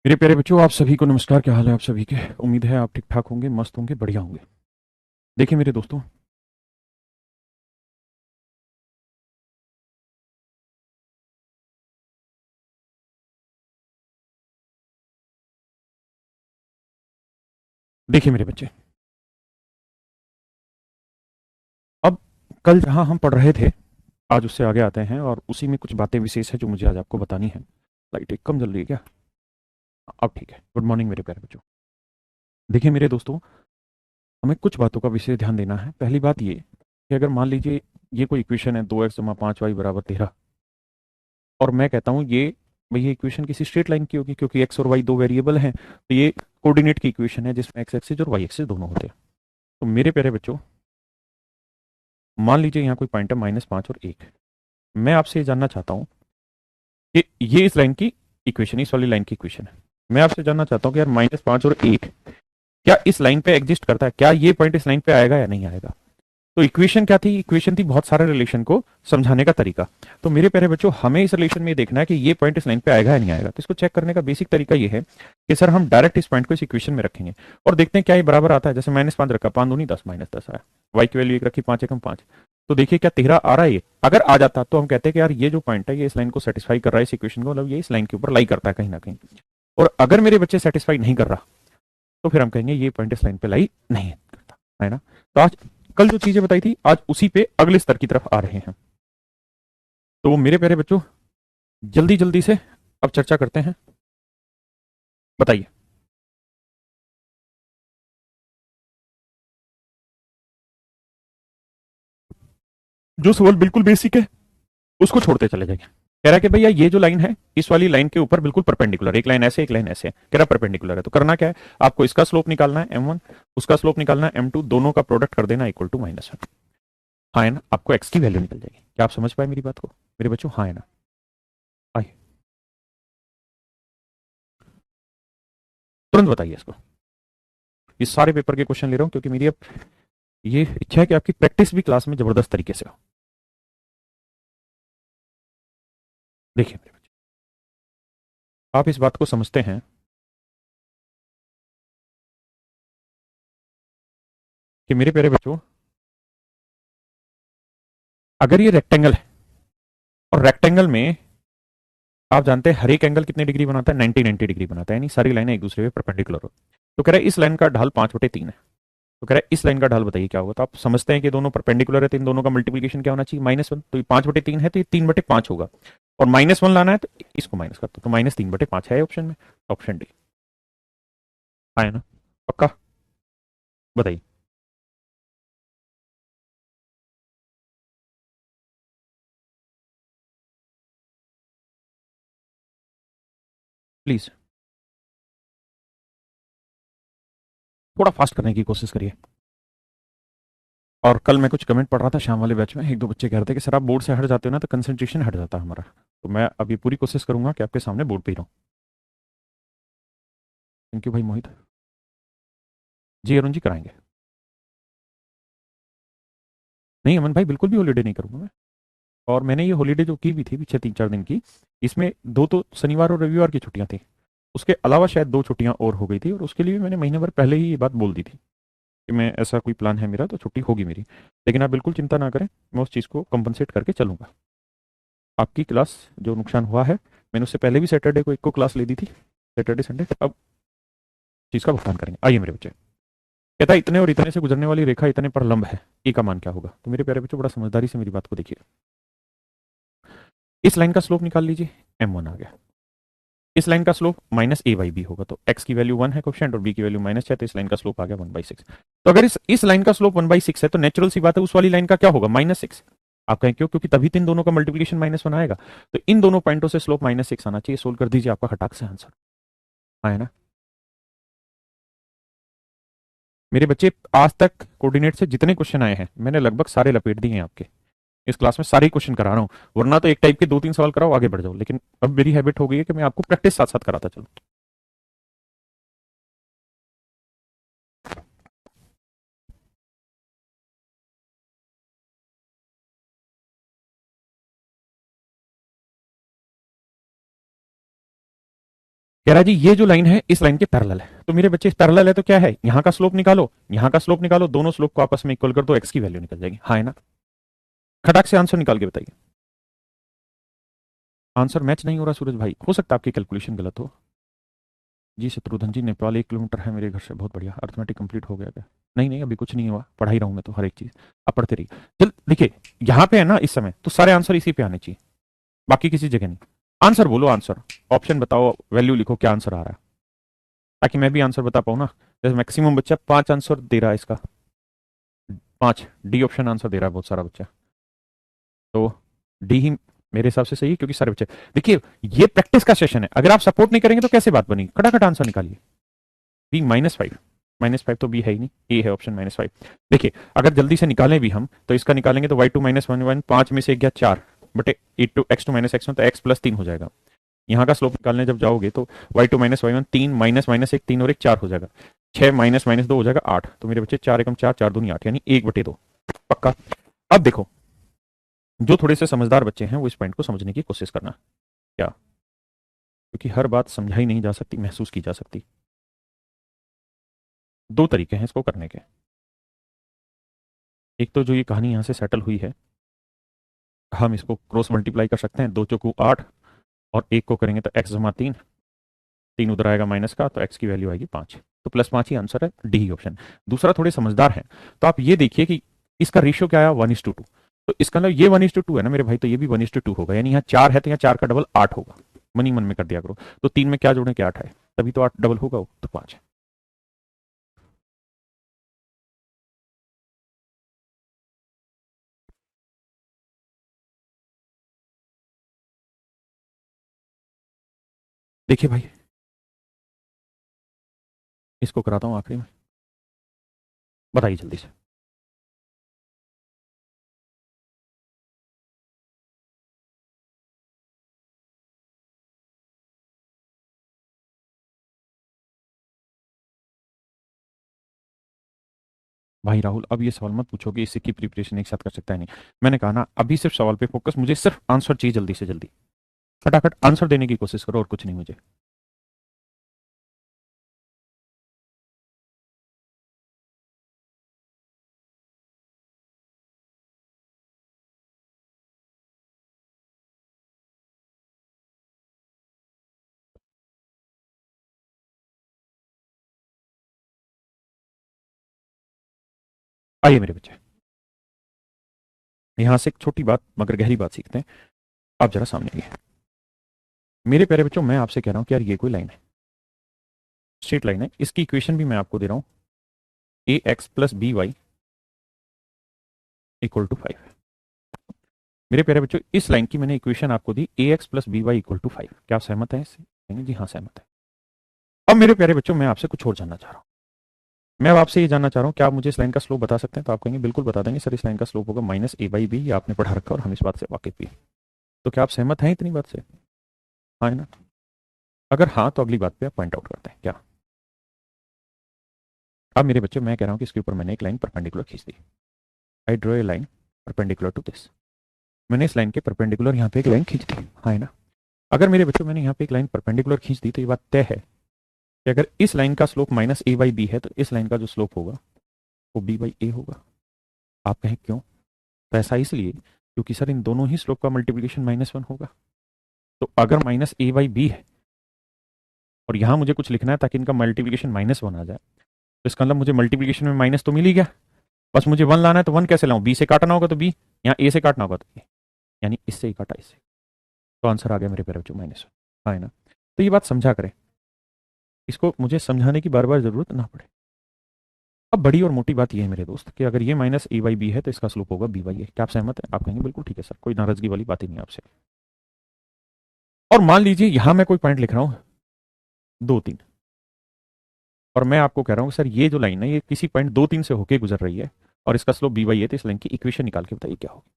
मेरे प्यारे बच्चों, आप सभी को नमस्कार। क्या हाल है आप सभी के? उम्मीद है आप ठीक ठाक होंगे, मस्त होंगे, बढ़िया होंगे। देखिए मेरे दोस्तों, देखिए मेरे बच्चे, अब कल जहां हम पढ़ रहे थे, आज उससे आगे आते हैं और उसी में कुछ बातें विशेष है जो मुझे आज आपको बतानी है। लाइट एक कम जल रही है क्या? अब ठीक है। गुड मॉर्निंग मेरे प्यारे बच्चों। देखिए मेरे दोस्तों, हमें कुछ बातों का विशेष ध्यान देना है। पहली बात ये कि अगर मान लीजिए ये कोई इक्वेशन है, 2x जमा 5y बराबर 13, और मैं कहता हूँ ये भाई ये इक्वेशन किसी स्ट्रेट लाइन की होगी, क्योंकि x और y दो वेरिएबल हैं, तो ये कोऑर्डिनेट की इक्वेशन है जिसमें x एक्सिस और y एक्सिस दोनों होते हैं। तो मेरे प्यारे बच्चों, मान लीजिए यहाँ कोई पॉइंट है -5 और 1। मैं आपसे ये जानना चाहता हूँ कि ये इस लाइन की इक्वेशन, इस वाली लाइन की इक्वेशन है। मैं आपसे जानना चाहता हूँ कि यार -5 और 1 क्या इस लाइन पे एग्जिस्ट करता है? क्या ये पॉइंट इस लाइन पे आएगा या नहीं आएगा? तो इक्वेशन क्या थी? इक्वेशन थी बहुत सारे रिलेशन को समझाने का तरीका। तो मेरे प्यारे बच्चों, हमें इस रिलेशन में देखना है कि ये पॉइंट इस लाइन पे आएगा या नहीं आएगा। तो इसको चेक करने का बेसिक तरीका ये है कि सर हम डायरेक्ट इस पॉइंट को इस इक्वेशन में रखेंगे और देखते हैं क्या ये बराबर आता है। जैसे -5 रखा, 5 दूनी 10, -10 आया। वाई की वैल्यू 1 रखी, 5 एकम 5। तो देखिए क्या 13 आ रहा है? ये अगर आ जाता तो हम कहते हैं कि यार ये जो पॉइंट है ये इस लाइन को सेटिस्फाई कर रहा है, इस इक्वेशन को, मतलब ये इस लाइन के ऊपर लाई करता है कहीं ना कहीं। और अगर मेरे बच्चे सेटिस्फाई नहीं कर रहा तो फिर हम कहेंगे ये पॉइंट इस लाइन पे लाई नहीं करता है ना। तो आज कल जो चीजें बताई थी, आज उसी पे अगले स्तर की तरफ आ रहे हैं। तो मेरे प्यारे बच्चों, जल्दी जल्दी से अब चर्चा करते हैं। बताइए। जो सवाल बिल्कुल बेसिक है उसको छोड़ते चले जाएंगे। कह रहा है कि भैया ये जो लाइन है, इस वाली लाइन के ऊपर बिल्कुल परपेंडिकुलर, एक लाइन ऐसे एक लाइन ऐसे है। कह रहा परपेंडिकुलर है, तो करना क्या है? आपको इसका स्लोप निकालना है m1, उसका स्लोप निकालना है m2, दोनों का प्रोडक्ट कर देना इक्वल टू -1। हाँ है ना? आपको x की वैल्यू निकल जाएगी। क्या आप समझ पाए मेरी बात को मेरे बच्चों? हाँ है ना? आइए तुरंत बताइए इसको। ये सारे पेपर के क्वेश्चन ले रहा हूँ क्योंकि मेरी अब ये इच्छा है कि आपकी प्रैक्टिस भी क्लास में जबरदस्त तरीके से हो। देखिए मेरे बच्चे, आप इस बात को समझते हैं कि मेरे प्यारे बच्चों, अगर ये रेक्टेंगल है और रेक्टेंगल में आप जानते हैं हर एक एंगल कितने डिग्री बनाता है? 90 डिग्री बनाता है, यानी सारी लाइनें एक दूसरे पे परपेंडिकुलर हो। तो कह रहा है इस लाइन का ढाल 5/3 है। तो कह रहा है इस लाइन का ढाल बताइए क्या होगा। तो आप समझते हैं कि दोनों परपेंडिकुलर है, तो इन दोनों का मल्टीप्लीकेशन क्या होना चाहिए? -1। तो ये 5/3 है, तो ये 3/5 होगा। और -1 लाना है तो इसको माइनस कर दो, तो -3/5 है ऑप्शन में। Option D. हाँ है ना? पक्का? बताइए प्लीज। थोड़ा फास्ट करने की कोशिश करिए। और कल मैं कुछ कमेंट पढ़ रहा था शाम वाले बैच में, एक दो बच्चे कह रहे थे कि सर आप बोर्ड से हट जाते हो ना तो कंसंट्रेशन हट जाता है हमारा। तो मैं अभी पूरी कोशिश करूंगा कि आपके सामने बोर्ड पे ही रहूं। थैंक यू भाई मोहित। जी अरुण जी, कराएंगे। नहीं अमन भाई, बिल्कुल भी हॉलीडे नहीं करूंगा मैं। और मैंने ये हॉलीडे जो की भी थी पीछे 3-4 दिन की, इसमें दो तो शनिवार और रविवार की छुट्टियां थी। उसके अलावा शायद दो छुट्टियां और हो गई थी, और उसके लिए भी मैंने महीने भर पहले ही ये बात बोल दी थी कि मैं ऐसा कोई प्लान है मेरा तो छुट्टी होगी मेरी। लेकिन आप बिल्कुल चिंता ना करें, मैं उस चीज़ को कंपनसेट करके चलूंगा। आपकी क्लास जो नुकसान हुआ है, मैंने उससे पहले भी सैटरडे को एक को क्लास ले दी थी, सैटरडे संडे। अब चीज़ का भुगतान करेंगे। आइए मेरे बच्चे। कहता है इतने और इतने से गुजरने वाली रेखा इतने पर लंब है, ए का मान क्या होगा? तो मेरे प्यारे बच्चों, बड़ा समझदारी से मेरी बात को देखिए। इस लाइन का स्लोप निकाल लीजिए, m1 आ गया। इस लाइन का स्लोप -a/b होगा, तो x की वैल्यू 1 है कोफिशिएंट और b की वैल्यू -6, तो इस लाइन का स्लोप आ गया 1/6। तो अगर इस लाइन का स्लोप 1/6 है तो नेचुरल सी बात है उस वाली लाइन का क्या होगा? -6। आप कहें क्यों? क्योंकि तभी तो इन दोनों का मल्टीप्लीकेशन -1 आएगा। तो इन दोनों पॉइंटों से स्लोप -6 आना चाहिए। सोल्व कर दीजिए, आपका खटाक से आंसर आए ना। मेरे बच्चे, आज तक कोऑर्डिनेट से जितने क्वेश्चन आए हैं मैंने लगभग सारे लपेट दिए हैं आपके। इस क्लास में सारे क्वेश्चन करा रहा हूँ, वरना तो एक टाइप के 2-3 सवाल कराओ आगे बढ़ जाओ, लेकिन अब मेरी हैबिट हो गई है कि मैं आपको प्रैक्टिस साथ साथ कराता चलूँ। कह रहा है जी ये जो लाइन है इस लाइन के पैरेलल है, तो मेरे बच्चे पैरेलल है तो क्या है, यहाँ का स्लोप निकालो, यहाँ का स्लोप निकालो, दोनों स्लोप को आपस में इक्वल कर दो, एक्स की वैल्यू निकल जाएगी। हाँ है ना, खटाक से आंसर निकाल के बताइए। आंसर मैच नहीं हो रहा सूरज भाई, हो सकता है आपकी कैलकुलेशन गलत हो। जी शत्रुघ्न जी, नेपाल 1 किलोमीटर है मेरे घर से, बहुत बढ़िया। अर्थमेटिक कंप्लीट हो गया क्या? नहीं नहीं, अभी कुछ नहीं हुआ, पढ़ा ही रहा हूँ मैं तो, हर एक चीज आप पढ़ते रहिए। चल देखिए, यहाँ पे है ना इस समय, तो सारे आंसर इसी पे आने चाहिए, बाकी किसी जगह नहीं। आंसर बोलो, आंसर ऑप्शन बताओ, वैल्यू लिखो, क्या आंसर आ रहा है, ताकि मैं भी आंसर बता पाऊँ ना। जैसे मैक्सिमम बच्चा 5 आंसर दे रहा है इसका, 5 डी ऑप्शन आंसर दे रहा है बहुत सारा बच्चा, तो डी ही मेरे हिसाब से सही है, क्योंकि सारे बच्चे देखिए, ये प्रैक्टिस का सेशन है, अगर आप सपोर्ट नहीं करेंगे तो कैसे बात बनेगी। खटाखट आंसर निकालिए। बी -5, -5 तो बी है ही नहीं, ए है ऑप्शन -5। देखिए अगर जल्दी से निकालें भी हम, तो इसका निकालेंगे तो y2 -1 1, 5 में से गया 4 बटे x2 -x1, तो x + 3 हो जाएगा। यहाँ का स्लोप निकालने जब जाओगे तो y2 -y1 3 -1 3 और 1 4 हो जाएगा, 6 -2 हो जाएगा 8, तो मेरे बच्चे 4 एकम 4, 4 दूनी 8, यानी 1/2 पक्का। अब देखो, जो थोड़े से समझदार बच्चे हैं वो इस पॉइंट को समझने की कोशिश करना, क्या, क्योंकि हर बात समझाई नहीं जा सकती, महसूस की जा सकती। दो तरीके हैं इसको करने के। एक तो जो ये कहानी यहाँ से सेटल हुई है, हम इसको क्रॉस मल्टीप्लाई कर सकते हैं, 2 चौकू 8 और 1 को करेंगे तो x जमा 3, 3 उधर आएगा माइनस का, तो x की वैल्यू आएगी 5, तो +5 ही आंसर है, डी ऑप्शन। दूसरा, थोड़े समझदार हैं तो आप ये देखिए कि इसका रेशियो क्या आया, 1:2, तो इसका मतलब ये 1:2 है ना मेरे भाई, तो ये भी 1:2 होगा, यानी यहाँ 4 है तो यहाँ 4 का डबल 8 होगा, मन ही मन में कर दिया करो, तो 3 में क्या जोड़े, क्या 8 है, तभी तो 8 डबल होगा, तो 5 है। देखिए भाई, इसको कराता हूँ आखिरी में, बताइए जल्दी से। भाई राहुल, अब ये सवाल मत पूछो कि इससे की प्रिपरेशन एक साथ कर सकता है, नहीं, मैंने कहा ना अभी सिर्फ सवाल पे फोकस, मुझे सिर्फ आंसर चाहिए, जल्दी से जल्दी फटाफट आंसर देने की कोशिश करो, और कुछ नहीं मुझे। आइए मेरे बच्चे, यहां से एक छोटी बात मगर गहरी बात सीखते हैं। आप जरा सामने आइए मेरे प्यारे बच्चों, मैं आपसे कह रहा हूं कि यार ये कोई लाइन है, स्ट्रेट लाइन है, इसकी इक्वेशन भी मैं आपको दे रहा हूं, ax + by = 5। मेरे प्यारे बच्चों, इस लाइन की मैंने इक्वेशन आपको दी, ax + by = 5। क्या आप सहमत हैं इससे? कहेंगे जी हाँ सहमत है। अब मेरे प्यारे बच्चों, मैं आपसे कुछ और जानना चाह रहा हूँ, मैं अब आपसे ये जानना चाह रहा हूँ, क्या आप मुझे इस लाइन का स्लोप बता सकते हैं? तो आप कहेंगे बिल्कुल बता देंगे सर, इस लाइन का स्लोप होगा -a/b, ये आपने पढ़ा रखा और हम इस बात से वाकिफ भी हैं। तो क्या आप सहमत हैं इतनी बात से? हाँ है ना? अगर हाँ, तो अगली बात पे आप पॉइंट आउट करते हैं क्या। अब मेरे बच्चों, मैं कह रहा हूँ कि इसके ऊपर मैंने एक लाइन परपेंडिकुलर खींच दी, I draw a line perpendicular to this. मैंने इस लाइन के परपेंडिकुलर यहाँ पे एक लाइन खींच दी, हाँ है ना? अगर मेरे बच्चों मैंने यहाँ पे एक लाइन परपेंडिकुलर खींच दी, तो ये बात तय है कि अगर इस लाइन का स्लोप -a/b है, तो इस लाइन का जो स्लोप होगा वो b/a होगा। आप कहें क्यों? तो ऐसा इसलिए क्योंकि सर इन दोनों ही स्लोप का मल्टीप्लिकेशन -1 होगा, तो अगर -a/b है और यहाँ मुझे कुछ लिखना है ताकि इनका मल्टीप्लिकेशन -1 आ जाए, तो इसका मतलब मुझे मल्टीप्लिकेशन में माइनस तो मिल ही गया, बस मुझे 1 लाना है, तो 1 कैसे लाऊं, बी से काटना होगा तो बी, यहाँ ए से काटना होगा तो ए, यानी इससे ही काटा इससे, तो आंसर आ गया मेरे प्यारे बच्चों -1, हाँ है ना? तो ये बात समझा करें, इसको मुझे समझाने की बार बार जरूरत ना पड़े। अब बड़ी और मोटी बात यह है मेरे दोस्त कि अगर ये -a/b है तो इसका स्लोप होगा b/a। क्या आप सहमत हैं? आप कहेंगे बिल्कुल ठीक है सर, कोई नाराजगी वाली बात ही नहीं आपसे। और मान लीजिए यहां मैं कोई पॉइंट लिख रहा हूं 2 3, और मैं आपको कह रहा हूं सर ये जो लाइन है ये किसी पॉइंट 2 3 से होके गुजर रही है और इसका स्लोप b/a, तो इस लाइन की इक्वेशन निकाल के बताइए क्या होगी।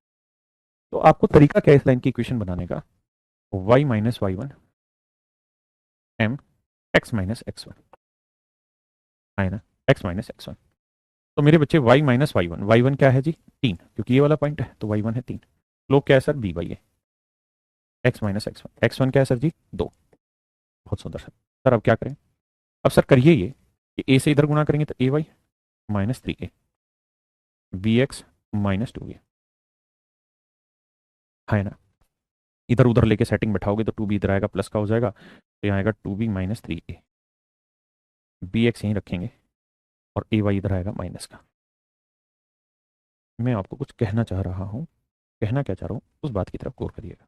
तो आपको तरीका क्या है इस लाइन की इक्वेशन बनाने का, y - y1 m x - x1, है ना, x - x1। तो मेरे बच्चे y - y1 क्या है जी, 3, क्योंकि ये वाला पॉइंट है तो y1 है 3, स्लोप क्या है sir, b/a, x - x1, x1 क्या है सर जी 2, बहुत सुंदर सर। सर अब क्या करें? अब सर करिए ये कि ए से इधर गुणा करेंगे तो a y minus 3a, b x minus 2b, है ना? इधर उधर लेके सेटिंग बैठाओगे तो 2b इधर आएगा, प्लस का हो जाएगा, तो यहाँ आएगा 2b minus 3a, b x यहीं रखेंगे और ए वाई इधर आएगा माइनस का। मैं आपको कुछ कहना चाह रहा हूँ, कहना क्या चाह रहा हूँ उस बात की तरफ गौर करिएगा।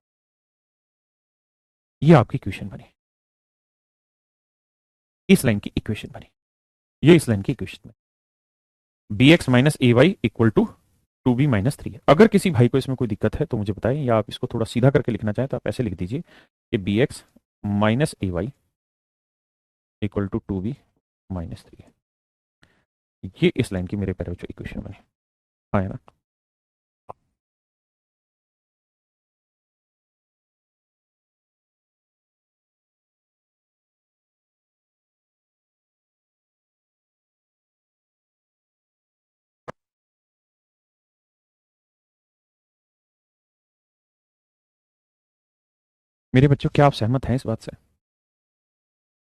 ये आपकी इक्वेशन बनी, इस लाइन की इक्वेशन बनी, ये इस लाइन की इक्वेशन बनी, b x minus a y equal to 2b minus 3 है। अगर किसी भाई को इसमें कोई दिक्कत है तो मुझे बताएं, या आप इसको थोड़ा सीधा करके लिखना चाहें तो आप ऐसे लिख दीजिए कि b x minus a y equal to 2b minus 3 है। ये इस लाइन की मेरे पैरों जो इक्वेशन बनी, हाँ है ना? मेरे बच्चों, क्या आप सहमत हैं इस बात से?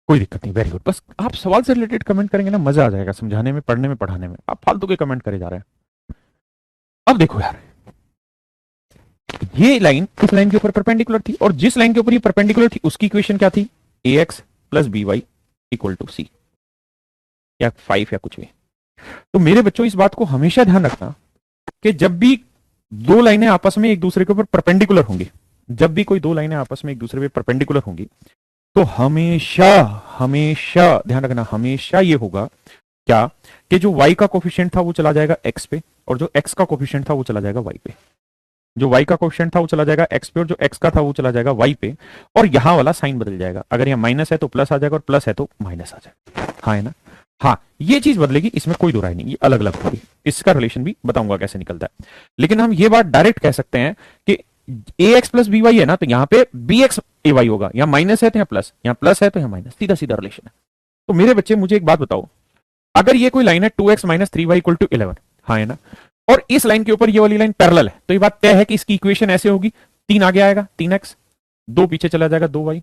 कोई दिक्कत नहीं, वेरी गुड। बस आप सवाल से रिलेटेड कमेंट करेंगे ना, मजा आ जाएगा समझाने में, पढ़ने में, पढ़ाने में। आप फालतू के कमेंट करे जा रहे हैं। अब देखो यार, ये लाइन इस लाइन के ऊपर परपेंडिकुलर थी, और जिस लाइन के ऊपर ये परपेंडिकुलर थी उसकी इक्वेशन क्या थी? A x plus b y equal to c, या 5 या कुछ भी। तो मेरे बच्चों, इस बात को हमेशा ध्यान रखना कि जब भी दो लाइनें आपस में एक दूसरे के ऊपर परपेंडिकुलर होंगी, जब भी कोई दो लाइनें आपस में एक दूसरे पे परपेंडिकुलर होंगी, तो हमेशा हमेशा ध्यान रखना, हमेशा ये होगा क्या कि जो y का कोफिशिएंट था वो चला जाएगा x पे, और जो x का कोफिशिएंट था वो चला जाएगा y पे। जो y का कोफिशिएंट था वो चला जाएगा x पे, और जो x का था वो चला जाएगा y पे, और यहां वाला साइन बदल जाएगा। अगर यहाँ माइनस है तो प्लस आ जाएगा, और प्लस है तो माइनस आ जाएगा, हाँ है ना? हाँ, ये चीज बदलेगी, इसमें कोई दो राय नहीं, ये अलग अलग होगी। इसका रिलेशन भी बताऊंगा कैसे निकलता है। लेकिन हम ये बात डायरेक्ट कह सकते हैं कि ए एक्स प्लस बी वाई है ना, तो यहाँ पे बी एक्स ए वाई होगा। यहाँ माइनस है तो यहाँ प्लस, यहाँ प्लस है तो यहाँ माइनस, सीधा सीधा रिलेशन है। तो मेरे बच्चे, मुझे एक बात बताओ, अगर ये कोई लाइन है 2x minus 3y equal to 11, हाँ है ना, और इस लाइन के ऊपर ये वाली लाइन पैरेलल है, तो ये बात तय है कि इसकी इक्वेशन ऐसे होगी, 3 आगे आएगा 3x, 2 पीछे चला जाएगा 2y।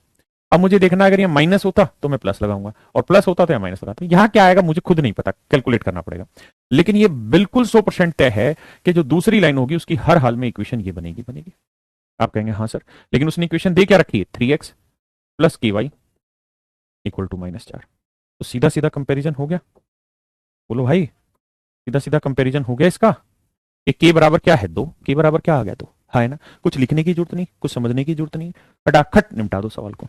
अब मुझे देखना, अगर ये माइनस होता तो मैं प्लस लगाऊंगा, और प्लस होता तो यहाँ माइनस लगाता। यहाँ क्या आएगा मुझे खुद नहीं पता, कैलकुलेट करना पड़ेगा। लेकिन ये बिल्कुल 100% तय है कि जो दूसरी लाइन होगी उसकी हर हाल में इक्वेशन ये बनेगी बनेगी। आप कहेंगे हाँ सर, लेकिन उसने इक्वेशन दे क्या रखी है? 3x प्लस के वाई इक्वल टू -4। तो सीधा सीधा कंपेरिजन हो गया, बोलो भाई, सीधा सीधा कंपैरिजन हो गया इसका। कि के बराबर क्या है? 2, के बराबर क्या आ गया? 2, हाँ है ना? कुछ लिखने की जरूरत नहीं, कुछ समझने की जरूरत नहीं, फटाखट निपटा दो सवाल को,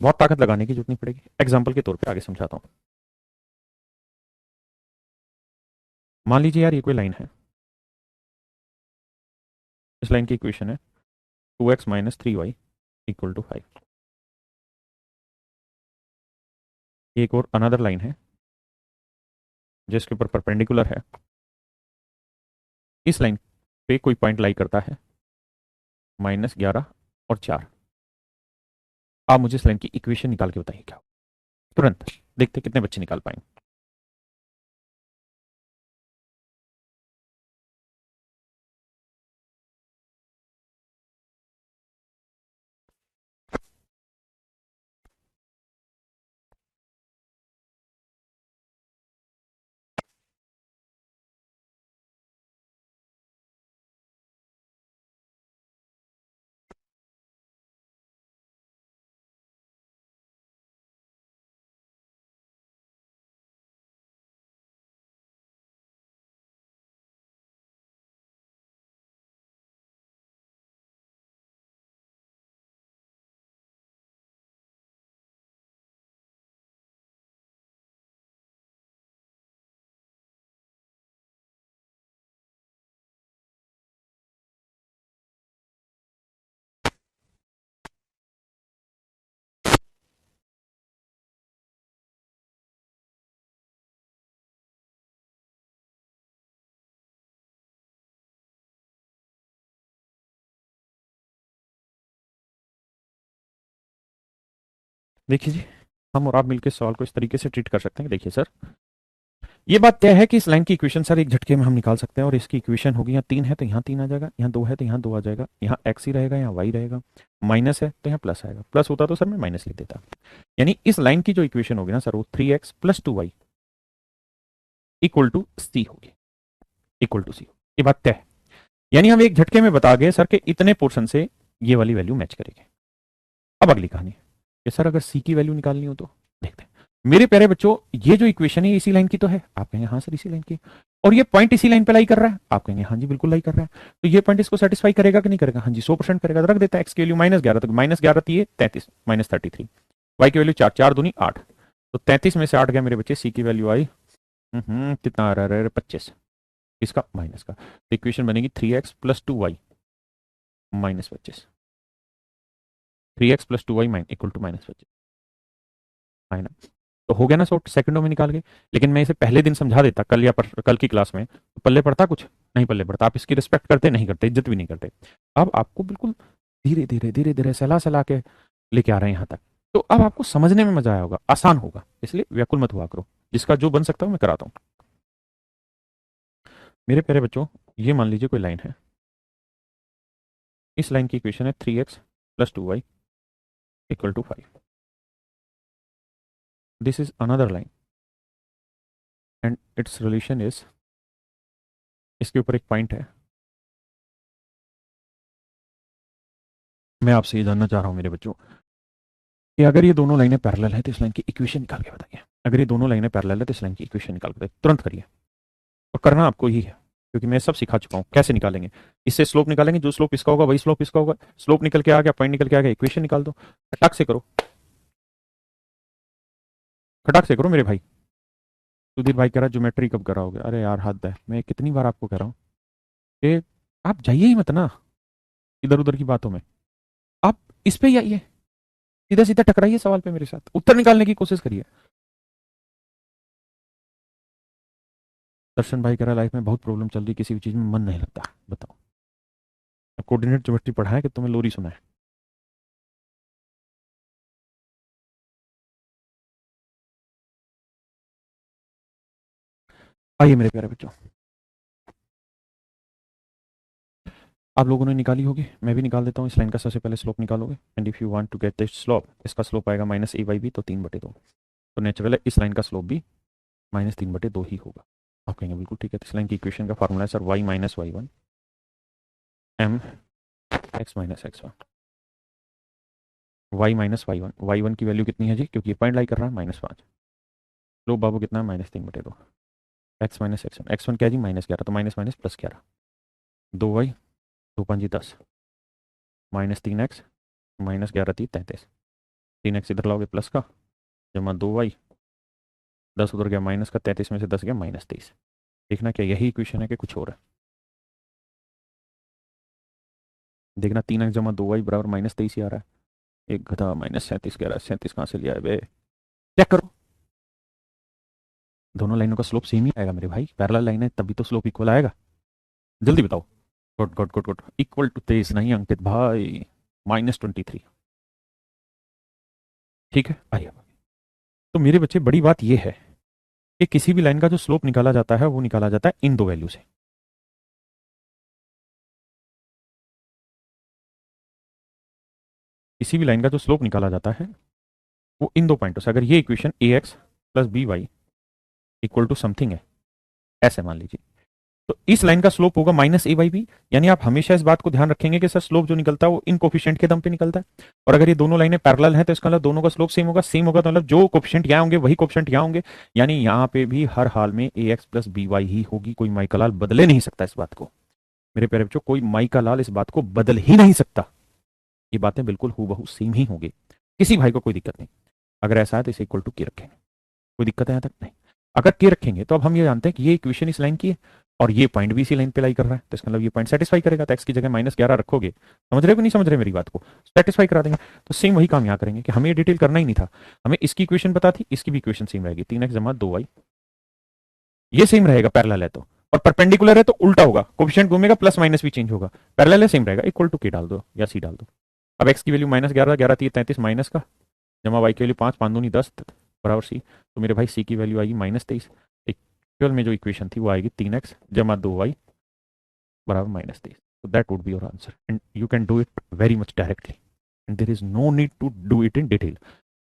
बहुत ताकत लगाने की जरूरत नहीं पड़ेगी। एग्जाम्पल के तौर पे आगे समझाता हूं। मान लीजिए यार, ये कोई लाइन है, इस लाइन की इक्वेशन है 2x minus 3y equal to 5। एक और अनदर लाइन है जिसके ऊपर परपेंडिकुलर है, इस लाइन पे कोई पॉइंट लाई करता है -11 और 4। आप मुझे इस लाइन की इक्वेशन निकाल के बताइए क्या, तुरंत देखते कितने बच्चे निकाल पाएंगे। देखिए जी, हम और आप मिलकर सवाल को इस तरीके से ट्रीट कर सकते हैं। देखिए सर, ये बात तय है कि इस लाइन की इक्वेशन सर एक झटके में हम निकाल सकते हैं, और इसकी इक्वेशन होगी यहाँ 3 है तो यहाँ 3 आ जाएगा, यहाँ 2 है तो यहाँ 2 आ जाएगा, यहाँ x ही रहेगा, यहाँ y रहेगा, माइनस है तो यहाँ प्लस आएगा, प्लस होता तो सर मैं माइनस लिख देता। यानी इस लाइन की जो इक्वेशन होगी ना सर, वो 3x plus 2y equal to सी होगी, इक्वल टू सी। ये बात तय है। यानी हम एक झटके में बता गए सर कि इतने पोर्शन से ये वाली वैल्यू मैच करेगी। अब अगली कहानी कि सर अगर सी की वैल्यू निकालनी हो तो देखते हैं। मेरे प्यारे बच्चों, ये जो इक्वेशन है इसी लाइन की तो है, आप कहेंगे हाँ सर इसी लाइन की, और ये पॉइंट इसी लाइन पे लाई कर रहा है, आप कहेंगे हाँ जी बिल्कुल लाई कर रहा है। तो ये पॉइंट इसको सेटिस्फाई करेगा कि नहीं करेगा? हाँ जी 100% करेगा। तो रख देता है एक्स की वैल्यू -11, तो -11 थी 33 -33, वाई की वैल्यू 4, 4 दूनी 8, तो 33 में से 8 गया मेरे बच्चे, सी की वैल्यू आई कितना आ रहा है 25, इसका माइनस का, तो इक्वेशन बनेगी 3x plus 2y minus 25, 3x plus 2y equal to -25 है ना। तो हो गया ना सॉर्ट, सेकंडों में निकाल के। लेकिन मैं इसे पहले दिन समझा देता कल या कल की क्लास में, तो पल्ले पड़ता कुछ नहीं, पल्ले पड़ता। आप इसकी रिस्पेक्ट करते नहीं करते, इज्जत भी नहीं करते। अब आपको बिल्कुल धीरे धीरे धीरे धीरे सलाह सलाह के लेके आ रहे हैं यहाँ तक, तो अब आपको समझने में मजा आया होगा, आसान होगा, इसलिए व्याकुल मत हुआ करो, जिसका जो बन सकता है मैं कराता हूँ। मेरे प्यारे बच्चों, ये मान लीजिए कोई लाइन है, इस लाइन की इक्वेशन है 3x plus 2y equal to 5। This is another line and its relation is, इसके ऊपर एक पॉइंट है। मैं आपसे ये जानना चाह रहा हूं मेरे बच्चों कि अगर ये दोनों लाइनें पैरेलल है तो इस लाइन की इक्वेशन निकाल के बताइए। अगर ये दोनों लाइनें पैरेलल है तो इस लाइन की इक्वेशन निकाल के बताइए, तुरंत करिए, और करना आपको ही है, क्योंकि मैं सब सिखा चुका हूं कैसे निकालेंगे। इससे स्लोप निकालेंगे, जो स्लोप इसका होगा वही स्लोप इसका होगा, स्लोप निकल के आ गया, पॉइंट निकल के आ गया, इक्वेशन निकाल दो, खटाक से करो, खटाक से करो मेरे भाई। सुधीर भाई कह रहा ज्योमेट्री कब कराओगे? अरे यार हद है, मैं कितनी बार आपको कह रहा हूँ कि आप जाइए ही मत ना इधर उधर की बातों में, आप इस पे ही आइए, सीधा सीधा टकराइए सवाल पे, मेरे साथ उत्तर निकालने की कोशिश करिए। दर्शन भाई कह रहा लाइफ में बहुत प्रॉब्लम चल रही, किसी भी चीज में मन नहीं लगता। बताओ, कोऑर्डिनेट ज्योमेट्री पढ़ा है कि तुम्हें लोरी सुना है? आइए मेरे प्यारे बच्चों, आप लोगों ने निकाली होगी, मैं भी निकाल देता हूँ। इस लाइन का सबसे पहले स्लोप निकालोगे, and if you want to get this slope, इसका स्लोप आएगा -a/b, तो 3/2, तो नेचुरल है इस लाइन का स्लोप भी -3/2 ही होगा। आप कहेंगे बिल्कुल ठीक है, तो इस लाइन की इक्वेशन का फॉर्मूला है sir y minus y one m x minus x1, y minus y one की वैल्यू कितनी है जी, क्योंकि ये पॉइंट लाई कर रहा है -5, स्लोप बाबू कितना है -3/2, x माइनस x1 क्या है जी -11, तो minus minus plus 11, 2y 2×5 10 -3x -11×3 33, 3x इधर लाओगे प्लस का, जमा 2y, 10 उधर गया माइनस का, 33 में से 10 गया -23। देखना क्या यही इक्वेशन है कि कुछ और है? देखना 3x जमा 2y बराबर -23 ही आ रहा है। एक गधा -37 कह रहा है, 37 कहाँ से लिया है बे? चेक करो, दोनों लाइनों का स्लोप सेम ही आएगा मेरे भाई, पैरेलल लाइन है तभी तो स्लोप इक्वल आएगा। जल्दी बताओ। Good good good good, equal to 23 नहीं अंकित भाई, -23। ठीक है, आइए। तो मेरे बच्चे बड़ी बात यह है कि किसी भी लाइन का जो स्लोप निकाला जाता है वो निकाला जाता है इन दो वैल्यू से। किसी भी लाइन का जो स्लोप निकाला जाता है वो इन दो पॉइंटों से। अगर ये equation ax plus b y equal to something है, ऐसे मान लीजिए, तो इस लाइन का स्लोप होगा -a/b। यानी आप हमेशा इस बात को ध्यान रखेंगे कि सर स्लोप जो निकलता है वो इन कोफिशिएंट के दम पे निकलता है, और अगर ये दोनों लाइनें पैरेलल हैं तो इसका मतलब दोनों का स्लोप सेम होगा। सेम होगा तो मतलब जो कोफिशिएंट यहाँ होंगे वही कोफिशिएंट यहाँ होंगे, यानी यहाँ पे भी हर हाल में ax प्लस बी वाई ही होगी। कोई माई का लाल बदले नहीं सकता इस बात को मेरे प्यारे बच्चों, कोई माई का लाल इस बात को बदल ही नहीं सकता। ये बातें बिल्कुल हूबहू सेम ही होंगी, किसी भाई को कोई दिक्कत नहीं। अगर ऐसा है तो इसे इक्वल टू के रखेंगे, कोई दिक्कत है यहाँ तक? नहीं। अगर के रखेंगे तो अब हम ये जानते हैं कि ये इक्वेशन इस लाइन की है और ये पॉइंट भी इसी लाइन पे लाई कर रहा है, तो इसका मतलब ये पॉइंट सेटिस्फाई करेगा। तो एक्स की जगह -11 रखोगे, समझ रहे हो कि नहीं समझ रहे मेरी बात को? सेटिस्फाई करा देंगे। तो सेम वही काम यहाँ करेंगे कि हमें ये डिटेल करना ही नहीं था, हमें इसकी इक्वेशन पता थी, इसकी भी इक्वेशन सेम रहेगी, 3x जमा 2y, ये सेम रहेगा पैरेलल है तो, और परपेंडिकुलर है तो उल्टा होगा, कोफिशिएंट घूमेगा, प्लस माइनस भी चेंज होगा। पैरेलल है सेम रहेगा, इक्वल टू के डाल दो या सी डाल दो। अब एक्स की वैल्यू -11, 11×3 33 माइनस का, जमा वाई की वैल्यू 5 5 दूनी 10 बराबर सी, तो मेरे भाई सी की वैल्यू आएगी -23। केवल में जो इक्वेशन थी वो आएगी 3x जमा 2y बराबर -23। तो that would be your answer and you can do it very much directly and there is no need to do it in detail.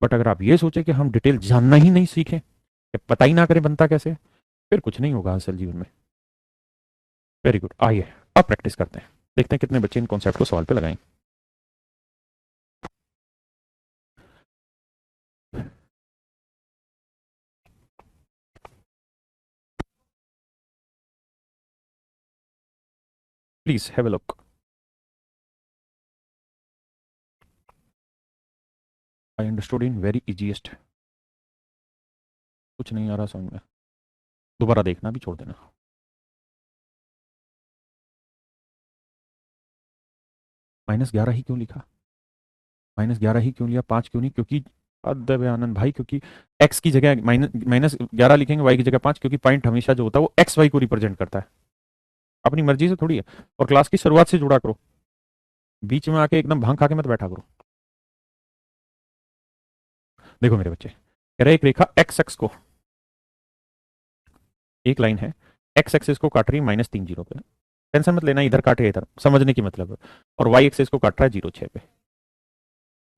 But अगर आप ये सोचे कि हम डिटेल जानना ही नहीं सीखें, पता ही ना करें बनता कैसे, फिर कुछ नहीं होगा असल जीवन में। वेरी गुड, आइए अब प्रैक्टिस करते हैं, देखते हैं कितने बच्चे इन कॉन्सेप्ट को सवाल पे लगाएं। Please have a look. I understood in very easiest. कुछ नहीं आ रहा समझ में, दोबारा देखना भी छोड़ देना। -11 ही क्यों लिखा, -11 ही क्यों लिया, 5 क्यों नहीं? क्योंकि अदब आनंद भाई, क्योंकि x की जगह -11 लिखेंगे, y की जगह 5, क्योंकि पॉइंट हमेशा जो होता है वो एक्स वाई को रिप्रेजेंट करता है, अपनी मर्जी से थोड़ी है। और क्लास की शुरुआत से जुड़ा करो, बीच में आके एकदम भांग खा के मत बैठा करो। देखो मेरे बच्चे, कह रहे एक रेखा एक्स एक्स को, एक लाइन है एक्स एक्सिस को काट रही है -30 पे, टेंशन मत लेना इधर काटे इधर, समझने की मतलब है। और वाई एक्सिस को काट रहा है 0,6 पे। कह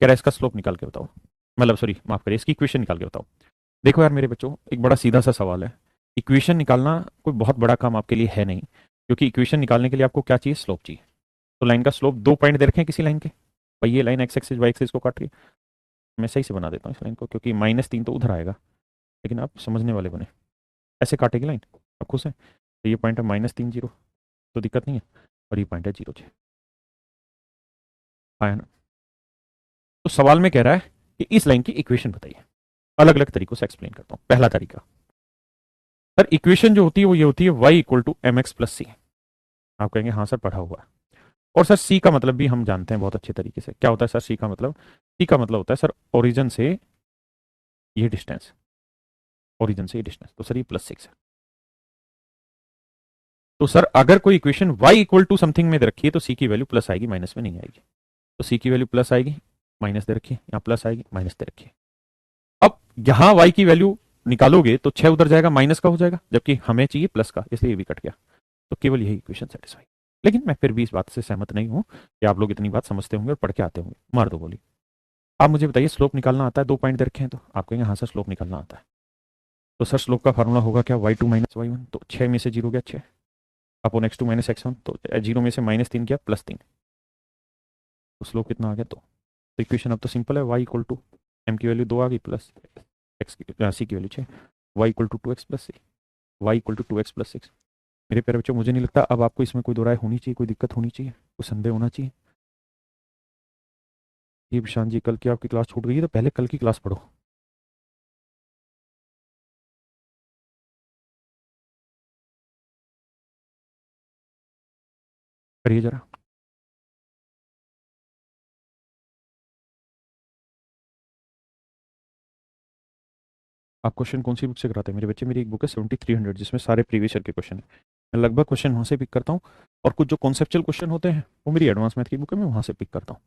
रहा है इसका स्लोप निकाल के बताओ, मतलब सॉरी माफ करिए, इसकी इक्वेशन निकाल के बताओ। देखो यार मेरे बच्चों, एक बड़ा सीधा सा सवाल है, इक्वेशन निकालना कोई बहुत बड़ा काम आपके लिए है नहीं, क्योंकि इक्वेशन निकालने के लिए आपको क्या चाहिए, स्लोप चाहिए। तो लाइन का स्लोप 2 पॉइंट दे रखे हैं किसी लाइन के, भाई ये line x axis y axis को काट रही है। मैं सही से बना देता हूँ इस लाइन को, क्योंकि -3 तो उधर आएगा, लेकिन आप समझने वाले बने। ऐसे काटेगी लाइन, आप खुश हैं? तो ये पॉइंट है -30, तो दिक्कत नहीं है, और ये पॉइंट है 0,6। आया ना? तो सवाल में कह रहा है कि इस लाइन की इक्वेशन बताइए। अलग अलग तरीकों से एक्सप्लेन करता हूँ। पहला तरीका, सर इक्वेशन जो होती है वो ये होती है y equal to m x plus c. आप कहेंगे हाँ सर पढ़ा हुआ है। और सर सी का मतलब भी हम जानते हैं बहुत अच्छे तरीके से, क्या होता है सर सी का मतलब? सी का मतलब होता है सर ओरिजिन से ये डिस्टेंस, ओरिजिन से ये डिस्टेंस, तो सर ये +6 है। तो सर अगर कोई equation y equal to something में दे रखी है तो सी की वैल्यू प्लस आएगी, माइनस में नहीं आएगी। तो सी की वैल्यू प्लस आएगी, माइनस दे रखी है, यहाँ प्लस आएगी, माइनस दे रखी है। अब यहाँ y की वैल्यू निकालोगे तो 6 उधर जाएगा, माइनस का हो जाएगा, जबकि हमें चाहिए प्लस का, इसलिए ये भी कट गया। तो केवल यही इक्वेशन सेटिस्फाई। लेकिन मैं फिर भी इस बात से सहमत नहीं हूं कि आप लोग इतनी बात समझते होंगे और पढ़ के आते होंगे। मार दो गोली। आप मुझे बताइए, स्लोप निकालना आता है? 2 पॉइंट दे रखे हैं तो आप कहेंगे हाँ सर स्लोप निकालना आता है। तो सर स्लोप का फार्मूला होगा क्या, y2 माइनस y1, तो 6 में से 0 गया 6, अपॉन x2 माइनस x1, तो 0 में से -3 गया +3, तो स्लोप कितना आ गया 2। तो इक्वेशन अब तो सिंपल है, y इक्वल टू m की वैल्यू 2 आ गई, प्लस x की c की value 6, y equal to 2x plus c, y equal to 2x plus 6। मेरे प्यारे बच्चों, मुझे नहीं लगता अब आपको इसमें कोई दो राय होनी चाहिए, कोई दिक्कत होनी चाहिए, कोई संदेह होना चाहिए। ये प्रशांत जी, कल की आपकी क्लास छूट गई है तो पहले कल की क्लास पढ़ो। करिए जरा। आप क्वेश्चन कौन सी बुक से कराते हैं मेरे बच्चे? मेरी एक बुक है 7300, जिसमें सारे प्रीवियस ईयर के क्वेश्चन है। मैं लगभग क्वेश्चन वहाँ से पिक करता हूँ, और कुछ जो कॉन्सेप्चुअल क्वेश्चन होते हैं वो मेरी एडवांस मैथ की बुक है, मैं वहाँ से पिक करता हूँ।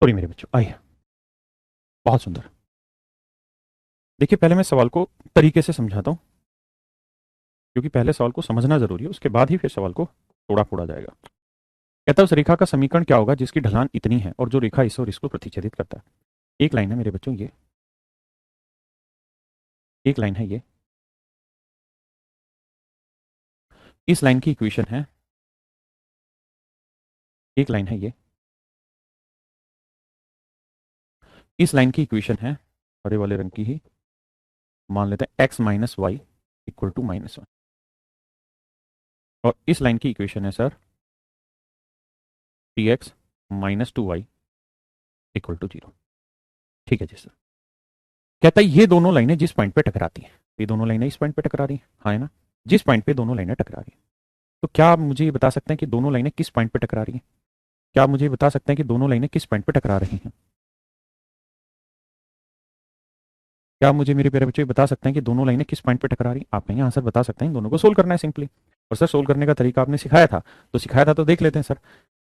सॉरी मेरे बच्चों, आइए, बहुत सुंदर। देखिए पहले मैं सवाल को तरीके से समझाता हूँ, क्योंकि पहले सवाल को समझना जरूरी है, उसके बाद ही फिर सवाल को तोड़ा फोड़ा जाएगा। कहता है उस रेखा का समीकरण क्या होगा जिसकी ढलान इतनी है और जो रेखा इस और इसको प्रतिच्छेदित करता है। एक लाइन है मेरे बच्चों ये, एक लाइन है ये, इस लाइन की इक्वेशन है, एक लाइन है ये, इस लाइन की इक्वेशन है हरे वाले रंग की ही, मान लेते हैं x minus y equal to -1, और इस लाइन की इक्वेशन है sir tx minus 2y equal to 0। ठीक है जी सर। कहता है ये दोनों लाइनें जिस पॉइंट पे टकराती हैं, ये दोनों लाइनें इस पॉइंट पे टकरा रही हैं, हाँ है ना, जिस पॉइंट पे दोनों लाइनें टकरा रही हैं, तो क्या आप मुझे ये बता सकते हैं कि दोनों लाइनें किस पॉइंट पे टकरा रही हैं? क्या आप मुझे बता सकते हैं कि दोनों लाइनें किस पॉइंट पे टकरा रही हैं? क्या आप मुझे मेरे प्यारे बच्चे बता सकते हैं कि दोनों लाइनें किस पॉइंट पे टकरा रही हैं? आप कहेंगे आंसर बता सकते हैं, दोनों को सोल्व करना है सिंपली। और सर सोल्व करने का तरीका आपने सिखाया था, तो सिखाया था तो देख लेते हैं सर।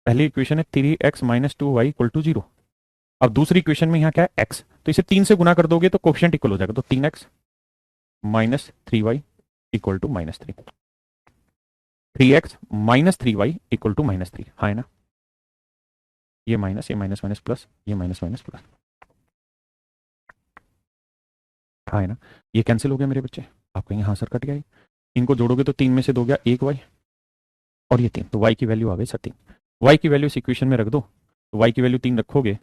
पहली इक्वेशन है 3x minus 2y equal to 0। अब दूसरी इक्वेशन में यहाँ क्या है x, तो इसे 3 से गुना कर दोगे तो कोफिशिएंट इक्वल हो जाएगा, तो 3x minus 3y equal to -3, 3x minus 3y equal to -3, हाँ है ना, ये माइनस माइनस प्लस, ये माइनस माइनस प्लस, हाँ है ना, ये कैंसिल हो गया मेरे बच्चे। आप कहेंगे हाँ सर कट गया ये। इनको जोड़ोगे तो 3 में से 2 गया 1y, और ये 3, तो y की वैल्यू आ गई सर 3। y की वैल्यू इस इक्वेशन में रख दो, तो y की वैल्यू 3 रखोगे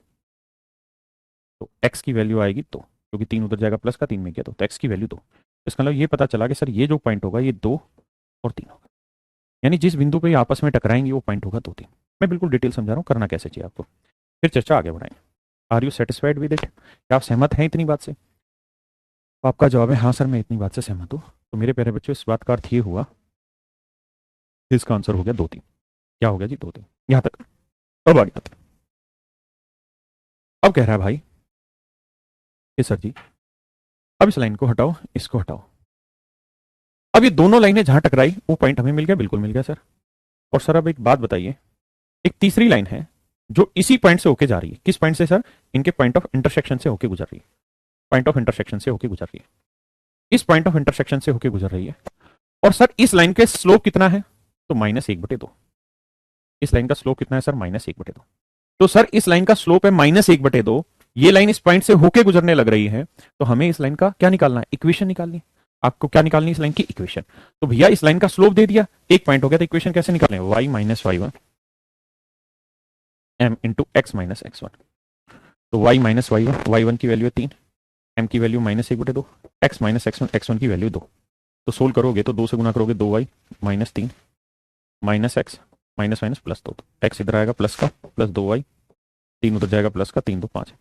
तो x की वैल्यू आएगी 2, क्योंकि 3 उधर जाएगा प्लस का 3 में गया तो x की वैल्यू 2। इसका मतलब ये पता चला कि सर ये जो पॉइंट होगा ये 2 और 3 होगा, यानी जिस बिंदु पे ये आपस में टकराएंगे वो पॉइंट होगा 2 3। मैं बिल्कुल डिटेल समझा रहा हूँ, करना कैसे चाहिए आपको, फिर चर्चा आगे बढ़ाएं। Are you satisfied with it? क्या आप सहमत हैं इतनी बात से? तो आपका जवाब है हाँ सर मैं इतनी बात से सहमत हूँ। तो मेरे प्यारे बच्चों इस बात का अर्थ ये हुआ कि इसका आंसर हो गया 2 3। क्या हो गया जी 2 3, यहाँ तक। अब आ गया, अब कह रहा है भाई कि सर जी अब इस लाइन को हटाओ, इसको हटाओ। अब ये दोनों लाइनें जहां टकराई वो पॉइंट हमें मिल गया, बिल्कुल मिल गया सर। और सर अब एक बात बताइए, एक तीसरी लाइन है जो इसी पॉइंट से होके जा रही है। किस पॉइंट से सर? इनके पॉइंट ऑफ इंटरसेक्शन से होके गुजर रही है, पॉइंट ऑफ इंटरसेक्शन से होके गुजर रही है, इस पॉइंट ऑफ इंटरसेक्शन से होके गुजर रही है। और सर इस लाइन के स्लोप कितना है? तो -1/2। इस लाइन का स्लोप कितना है सर? -1/2। तो सर इस लाइन का स्लोप है -1/2, ये लाइन इस पॉइंट से होके गुजरने लग रही है, तो हमें इस लाइन का क्या निकालना है? इक्वेशन निकालनी है। आपको क्या निकालनी है? इस लाइन की इक्वेशन। तो भैया इस लाइन का स्लोप दे दिया, एक पॉइंट हो गया, तो इक्वेशन कैसे निकालें? y minus y1 m into x minus x1। तो y माइनस y1, y1 की वैल्यू है 3, m की value -1/2, x minus x1, x1 की वैल्यू 2। तो सोल्व करोगे तो 2 से गुना करोगे 2y minus 3 minus x minus minus plus 2, तो x इधर आएगा प्लस का, प्लस 2y, 3 उधर जाएगा प्लस का, 3 2 5,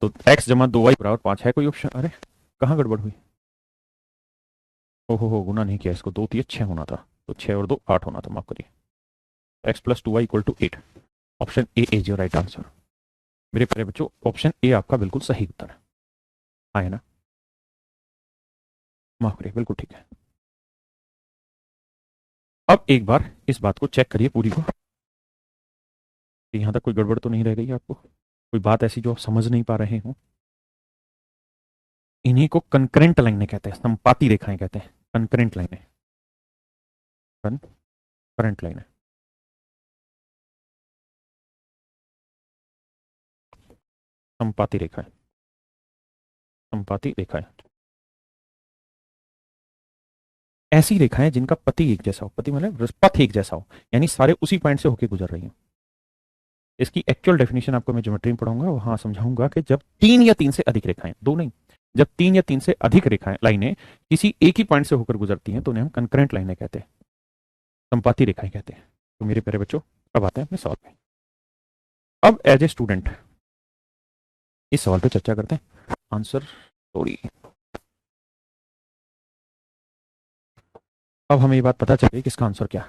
तो x जमा 2y बराबर 5 है कोई ऑप्शन? अरे कहाँ गड़बड़ हुई? ओहो हो, गुना नहीं किया इसको, 2 3 6 होना था, तो 6 और 2 8 होना था, माफ करिए। x प्लस 2y equal to 8। Option A is your right answer. मेरे प्यारे बच्चों ऑप्शन ए आपका बिल्कुल सही उत्तर है, हाँ है ना, माफ करिए, बिल्कुल ठीक है। अब एक बार इस बात को चेक करिए पूरी को, यहाँ तक कोई गड़बड़ तो नहीं रह गई आपको, कोई बात ऐसी जो आप समझ नहीं पा रहे हो। इन्हीं को कंकरेंट लाइनें कहते हैं, संपाती रेखाएं कहते हैं, कंकरेंट लाइनें, करंट लाइनें, संपाती रेखाएं, संपाती रेखाएं ऐसी रेखाएं जिनका पति एक जैसा हो, पति मतलब पथ एक जैसा हो, यानी सारे उसी पॉइंट से होकर गुजर रही हो। इसकी एक्चुअल डेफिनेशन आपको मैं ज्योमेट्री में पढ़ाऊंगा, वहां समझाऊंगा कि जब 3 या 3 से अधिक रेखाएं, दो नहीं, जब 3 या 3 से अधिक रेखाएं लाइनें किसी एक ही पॉइंट से होकर गुजरती हैं तो उन्हें हम कंकरेंट लाइनें कहते हैं, संपाती रेखाएं कहते हैं। तो मेरे प्यारे बच्चों अब आते हैं अपने सवाल पे। अब एज ए स्टूडेंट इस सवाल पे चर्चा करते हैं, आंसर थोड़ी। अब हमें ये बात पता चल गई कि इसका आंसर क्या।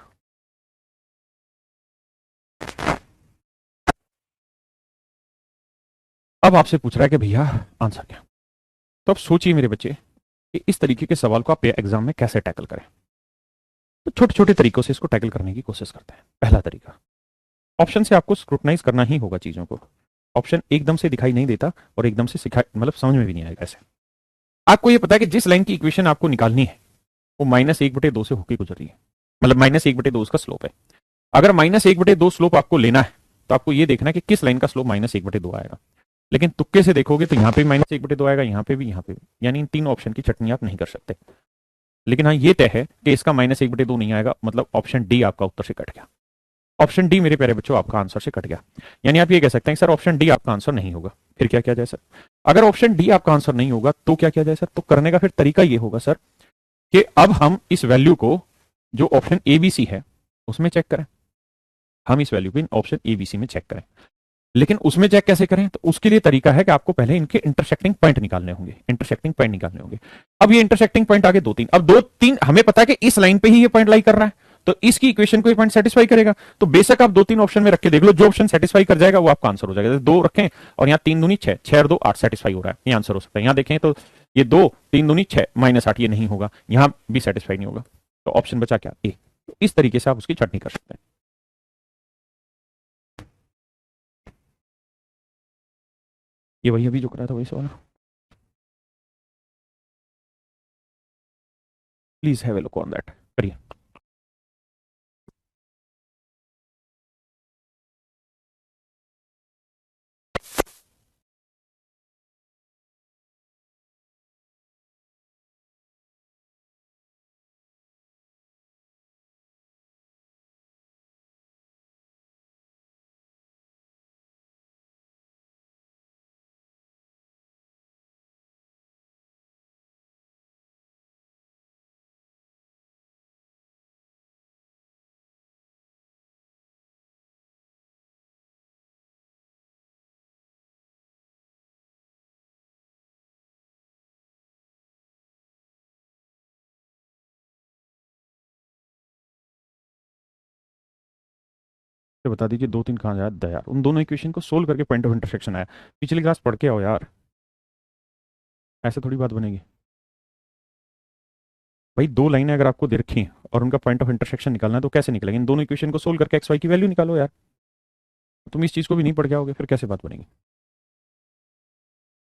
अब आपसे पूछ रहा है कि भैया आंसर क्या। तो अब सोचिए मेरे बच्चे कि इस तरीके के सवाल को आप एग्जाम में कैसे टैकल करें। तो छोटे छोटे तरीकों से इसको टैकल करने की कोशिश करते हैं। पहला तरीका, ऑप्शन से आपको स्क्रूटनाइज करना ही होगा चीजों को, ऑप्शन एकदम से दिखाई नहीं देता और एकदम से सिखा मतलब समझ में भी नहीं आएगा ऐसे। आपको ये पता है कि जिस लाइन की इक्वेशन आपको निकालनी है वो -1/2 से होकर गुजर रही है, मतलब -1/2 उसका स्लोप है। अगर -1/2 स्लोप आपको लेना है तो आपको ये देखना है कि किस लाइन का स्लोप -1/2 आएगा। लेकिन तुक्के से देखोगे तो यहाँ पे भी -1/2 आएगा, यहाँ पे भी, यहाँ पे भी, यानी इन तीन ऑप्शन की चटनी आप नहीं कर सकते। लेकिन हाँ ये तय है कि इसका -1/2 नहीं आएगा, मतलब ऑप्शन डी आपका उत्तर से कट गया। ऑप्शन डी मेरे प्यारे बच्चों आपका आंसर से कट गया। यानी आप ये कह सकते हैं सर ऑप्शन डी आपका आंसर नहीं होगा। फिर क्या किया जाए सर? अगर ऑप्शन डी आपका आंसर नहीं होगा तो क्या किया जाए सर? तो करने का फिर तरीका ये होगा सर कि अब हम इस वैल्यू को जो ऑप्शन ए बी सी है उसमें चेक करें। हम इस वैल्यू को ऑप्शन ए बी सी में चेक करें। लेकिन उसमें चेक कैसे करें? तो उसके लिए तरीका है कि आपको पहले इनके इंटरसेक्टिंग पॉइंट निकालने होंगे। इंटरसेक्टिंग पॉइंट निकालने होंगे। अब ये इंटरसेक्टिंग पॉइंट आगे 2 3, अब 2 3 हमें पता है कि इस लाइन पे ही ये पॉइंट लाई कर रहा है, तो इसकी इक्वेशन को ये पॉइंट सेटिस्फाई करेगा। तो बेशक आप 2 3 ऑप्शन में रख के देख लो, जो ऑप्शन सेटिस्फाई कर जाएगा वो आपका आंसर हो जाएगा। 2 रखें और यहाँ 3 दूनी 6, 6 और 2 8 सेटिस्फाई हो रहा है, ये आंसर हो सकता है। यहाँ देखें तो ये 2 3 दूनी 6 -8 ये नहीं होगा, यहाँ भी सेटिस्फाई नहीं होगा, तो ऑप्शन बचा क्या? ए। तो इस तरीके से आप उसकी छटनी कर सकते हैं। ये वही अभी जो करा था वही सवाल। Please have a look on that, करिए। तो बता दीजिए 2 3 कहाँ जाया था यार? उन दोनों इक्वेशन को सोल्व करके पॉइंट ऑफ इंटरसेक्शन आया। पिछली क्लास पढ़ के आओ यार, ऐसे थोड़ी बात बनेगी। भाई दो लाइनें अगर आपको दे रखी हैं और उनका पॉइंट ऑफ इंटरसेक्शन निकालना है तो कैसे निकलेगा? इन दोनों इक्वेशन को सोल्व करके एक्स वाई की वैल्यू निकालो यार। तुम इस चीज को भी नहीं पढ़ के आओगे फिर कैसे बात बनेगी?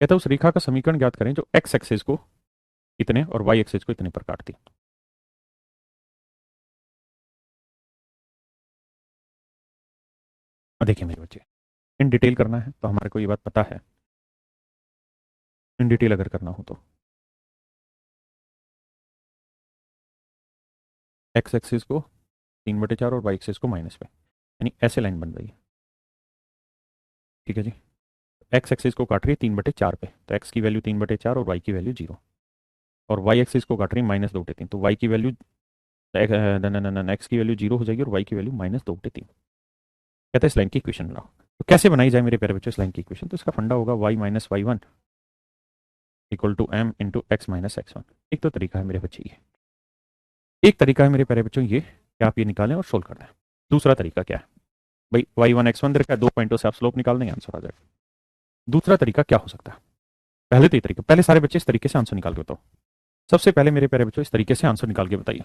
कहता है उस रेखा का समीकरण ज्ञात करें जो एक्स एक्सिस को इतने और वाई एक्सिस को इतने पर काटती है। देखिए मेरे बच्चे, इन डिटेल करना है तो हमारे को ये बात पता है। इन डिटेल अगर करना हो तो एक्स एक्सिस को 3/4 और वाई एक्सिस को माइनस पे, यानी ऐसे लाइन बन रही है। ठीक है जी। एक्स एक्सिस को काट रही है 3/4 पे, तो एक्स की वैल्यू 3/4 और वाई की वैल्यू 0। और वाई एक्सिस को काट रही है -2/3, तो वाई की वैल्यू एक्स की वैल्यू 0 हो जाएगी और वाई की वैल्यू -2/3। कहता है इस लाइन की इक्वेशन बनाओ। तो कैसे बनाई जाए मेरे प्यारे बच्चों इस लाइन की इक्वेशन? तो इसका फंडा होगा y - y1 equal to m into x minus x1। एक तो तरीका है मेरे बच्चे ये, एक तरीका है मेरे प्यारे बच्चों ये कि आप ये निकालें और सोल्व कर दें। दूसरा तरीका क्या है? भाई y1 x1 दे रखा है, 2 पॉइंटों से आप स्लोप निकाल देंगे, आंसर आ जाएगा। दूसरा तरीका क्या हो सकता है? पहले तो ये तरीका, पहले सारे बच्चे इस तरीके से आंसर निकाल के बताओ। सबसे पहले मेरे प्यारे बच्चों इस तरीके से आंसर निकाल के बताइए।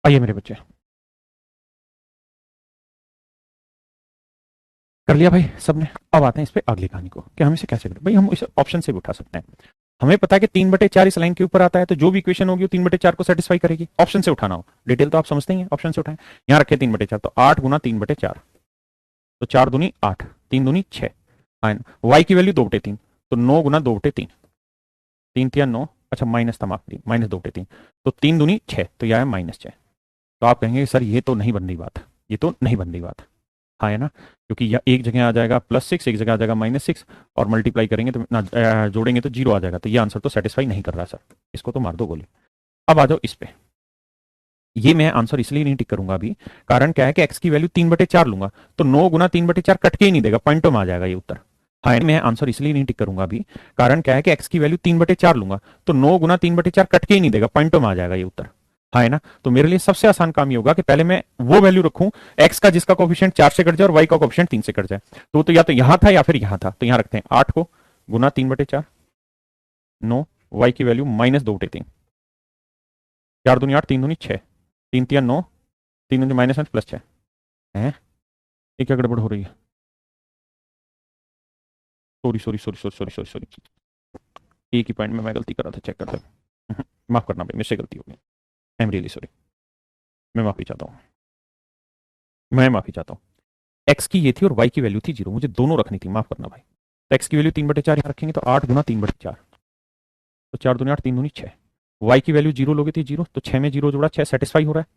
आइए मेरे बच्चे, कर लिया भाई सबने। अब आते हैं इस पे अगली कहानी को कि हम इसे कैसे करें। भाई हम इसे ऑप्शन से भी उठा सकते हैं। हमें पता है कि 3/4 इस लाइन के ऊपर आता है, तो जो भी इक्वेशन होगी वो 3/4 को सेटिस्फाई करेगी। ऑप्शन से उठाना हो, डिटेल तो आप समझते ही हैं, ऑप्शन से उठाएं। यहाँ रखे 3/4, तो 8 गुना 3/4, तो 4 दूनी 8, 3 दूनी 6। वाई की वैल्यू 2/3, तो 9 गुना 2/3, 3 तिया 9, अच्छा माइनस था, माफ करिए, -2/3, तो 3 दूनी 6, तो यह है -6। तो आप कहेंगे सर ये तो नहीं बन रही बात, ये तो नहीं बन रही बात। हाँ है ना, क्योंकि यह एक जगह आ जाएगा +6, एक जगह आ जाएगा -6, और मल्टीप्लाई करेंगे तो ना जोड़ेंगे तो 0 आ जाएगा। तो ये आंसर तो सेटिस्फाई नहीं कर रहा सर, इसको तो मार दो गोली। अब आ जाओ इस पे। ये मैं आंसर इसलिए नहीं टिक करूंगा अभी, कारण क्या है कि एक्स की वैल्यू 3/4 लूंगा, तो 9 गुना 3/4 कट के ही नहीं देगा, पॉइंटों में आ जाएगा ये उत्तर। हाँ मैं आंसर इसलिए नहीं टिक करूंगा अभी, कारण क्या है कि एक्स की वैल्यू 3/4 लूंगा, तो 9 गुना 3/4 कट के ही नहीं देगा, पॉइंटों में आ जाएगा ये उत्तर। हाँ है ना, तो मेरे लिए सबसे आसान काम ये होगा कि पहले मैं वो वैल्यू रखूं एक्स का जिसका कोफिशिएंट 4 से कट जाए और वाई का कोफिशिएंट 3 से कट जाए। तो या तो यहां था या फिर यहां था, तो यहां रखते हैं 8 को गुना 3/4, 9, वाई की वैल्यू -2/3, 4 दूनी 8, 3 दूनी 6, 3 तिया 9, 3 दूनी -5 +6 है। ये क्या गड़बड़ हो रही है? Sorry sorry sorry sorry sorry sorry sorry, एक ही पॉइंट में मैं गलती कर रहा था, चेक करते हैं। माफ करना भाई, मुझसे गलती हो गई, आई एम रियली सॉरी। मैं माफी चाहता हूँ, मैं माफी चाहता हूँ। एक्स की ये थी और वाई की वैल्यू थी 0, मुझे दोनों रखनी थी, माफ करना भाई। तो एक्स की वैल्यू 3/4 यहाँ रखेंगे, तो 8 गुना 3/4, तो 4 दूनी 8, 3 दूनी 6। वाई की वैल्यू 0 लोगे थी 0, तो 6 में 0 जोड़ा 6, सेटिस्फाई हो रहा है।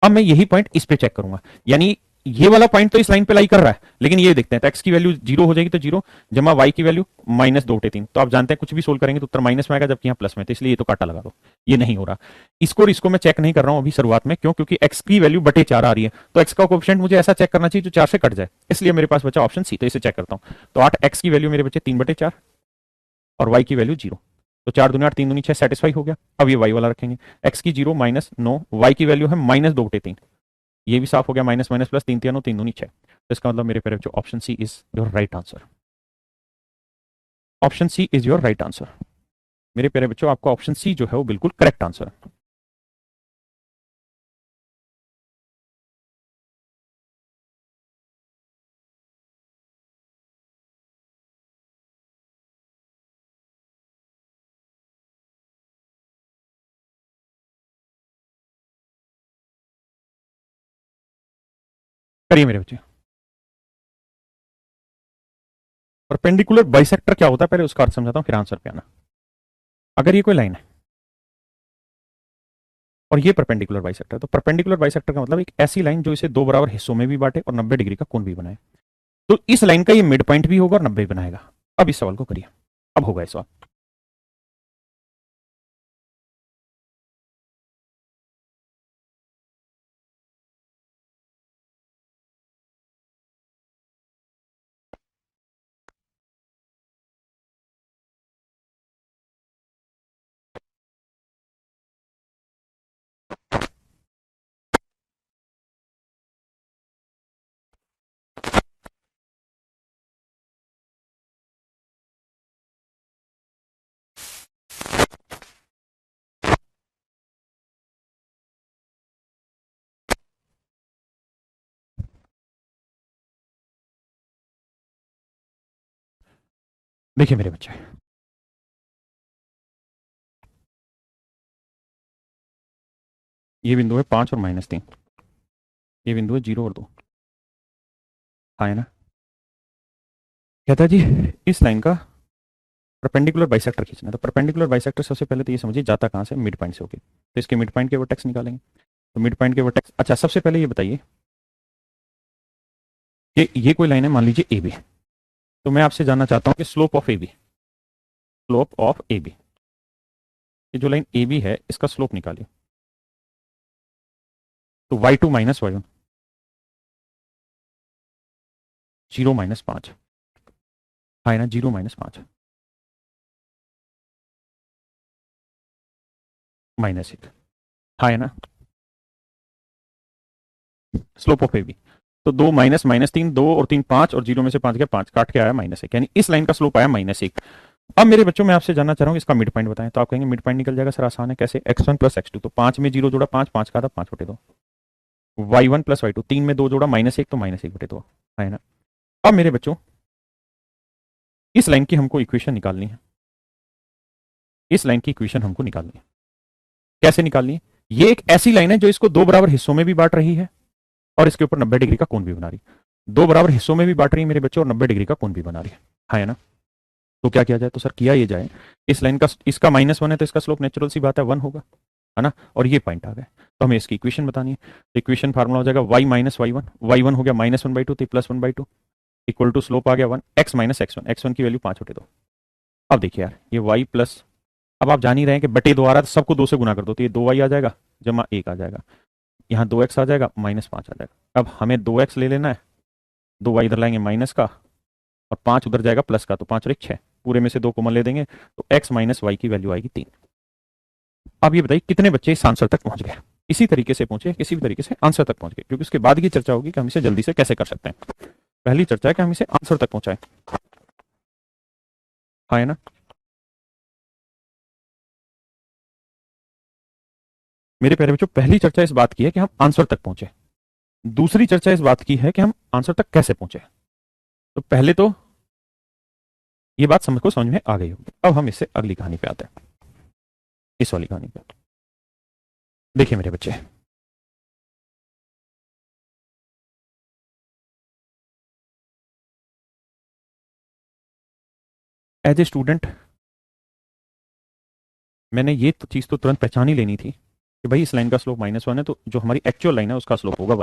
अब मैं यही पॉइंट इस पे चेक करूंगा, यानी ये वाला पॉइंट तो इस लाइन पे लाई कर रहा है, लेकिन ये देखते हैं, तो एक्स की वैल्यू 0 हो जाएगी, तो 0 जमा वाई की वैल्यू -2/3, तो आप जानते हैं कुछ भी सोल्व करेंगे तो उत्तर माइनस में आएगा, जबकि यहाँ प्लस में, तो इसलिए ये तो काटा लगा दो, ये नहीं हो रहा। इसको और इसको मैं चेक नहीं कर रहा हूं अभी शुरुआत में, क्यों? क्योंकि एक्स की वैल्यू /4 आ रही है, तो एक्स का कोएफिशिएंट मुझे ऐसा चेक करना चाहिए जो 4 से कट जाए, इसलिए मेरे पास बचा ऑप्शन सी, तो इसे चेक करता हूं। तो 8 एक्स की वैल्यू मेरे बचे 3/4 और वाई की वैल्यू 0, तो 4 दूनी 8, 3 दूनी 6, सेटिस्फाई हो गया। अब ये वाई वाला रखेंगे, एक्स की 0 -9, वाई की वैल्यू है -2/3, ये भी साफ हो गया, माइनस माइनस प्लस, 3 तिया 9, 3 दूनी 6, तो इसका मतलब मेरे प्यारे बच्चों option C is your right answer. Option C is your right answer. मेरे प्यारे बच्चों आपका ऑप्शन सी जो है वो बिल्कुल करेक्ट आंसर है। करिए मेरे बच्चे। परपेंडिकुलर बाइसेक्टर क्या होता है, पहले उसका अर्थ समझाता हूं, फिर आंसर पे आना। अगर ये कोई लाइन है और ये परपेंडिकुलर बाइसेक्टर, तो परपेंडिकुलर बाइसेक्टर का मतलब एक ऐसी लाइन जो इसे दो बराबर हिस्सों में भी बांटे और 90 डिग्री का कोण भी बनाए। तो इस लाइन का ये मिड पॉइंट भी होगा और 90 भी बनाएगा। अब इस सवाल को करिए, अब होगा इस सवाल। देखिए मेरे बच्चे, ये बिंदु है 5 और -3, ये बिंदु है 0 और 2। हाँ है ना, कहता है जी इस लाइन का परपेंडिकुलर बाइसेक्टर खींचना है। तो परपेंडिकुलर बाइसेक्टर सबसे पहले तो ये समझिए जाता कहाँ से, मिड पॉइंट से होके, तो इसके मिड पॉइंट के वर्टेक्स निकालेंगे। तो मिड पॉइंट के वर्टेक्स, अच्छा सबसे पहले ये बताइए कि ये कोई लाइन है, मान लीजिए ए बी, तो मैं आपसे जानना चाहता हूँ कि slope of A B, slope of A B, ये जो लाइन ए बी है इसका स्लोप निकालिए। तो y2 माइनस y1, 0 -5, हाँ ना, 0 -5, -1, हाँ है ना, स्लोप ऑफ ए बी। तो 2 -3, 2 और 3 5, और 0 में से 5 गया, 5 काट के आया -1, यानी इस लाइन का स्लोप आया -1। अब मेरे बच्चों मैं आपसे जानना चाह रहा हूँ इसका मिड पॉइंट बताएं। तो आप कहेंगे मिड पॉइंट निकल जाएगा सर, आसान है, कैसे? x1 + x2, तो 5 में 0 जोड़ा 5, 5 का था 5/2, y1 प्लस y2, 3 में 2 जोड़ा -1 तो -1/2 है ना। अब मेरे बच्चों इस लाइन की हमको इक्वेशन निकालनी है, इस लाइन की इक्वेशन हमको निकालनी है। कैसे निकालनी है? ये एक ऐसी लाइन है जो इसको दो बराबर हिस्सों में भी बांट रही है और इसके ऊपर 90 डिग्री का कोण भी बना रही है। दो बराबर हिस्सों में भी बांट रही है मेरे बच्चों और 90 डिग्री का कोण भी बना रही है ना। तो क्या किया जाए? तो सर किया ये जाए, इस लाइन का इसका -1 है तो इसका स्लोप नेचुरल सी बात है 1 होगा, है ना। और ये पॉइंट आ गए तो हमें इसकी इक्वेशन बतानी है। तो इक्वेशन फार्मूला हो जाएगा y minus y one, y1 हो गया -1/2 तो +1/2 इक्वल टू स्लोप आ गया 1, x माइनस x1, x1 की वैल्यू 5/2। अब देखिए यार ये y प्लस, अब आप जान ही रहे हैं कि बटे 2 आ रहा है तो सबको 2 से गुना कर दो तो ये 2y आ जाएगा जमा 1 आ जाएगा, यहाँ 2x आ जाएगा -5 आ जाएगा। अब हमें 2x ले लेना है, 2y इधर लाएंगे माइनस का और 5 उधर जाएगा प्लस का, तो 5 और 1 6, पूरे में से 2 कॉमन ले देंगे तो x माइनस वाई की वैल्यू आएगी 3। अब ये बताइए कितने बच्चे इस आंसर तक पहुंच गए? इसी तरीके से पहुंचे, किसी भी तरीके से आंसर तक पहुंच गए, क्योंकि उसके बाद की चर्चा होगी कि हम इसे जल्दी से कैसे कर सकते हैं। पहली चर्चा है कि हम इसे आंसर तक पहुंचाएं, हाँ है ना। मेरे प्यारे बच्चों पहली चर्चा इस बात की है कि हम आंसर तक पहुंचे, दूसरी चर्चा इस बात की है कि हम आंसर तक कैसे पहुंचे। तो पहले तो ये बात समझ में आ गई होगी। अब हम इससे अगली कहानी पे आते हैं, इस वाली कहानी पे। देखिए मेरे बच्चे, एज ए स्टूडेंट मैंने ये तो चीज़ तो तुरंत पहचान ही लेनी थी कि भाई इस लाइन का स्लोप -1 है तो जो हमारी एक्चुअल लाइन है उसका स्लोप होगा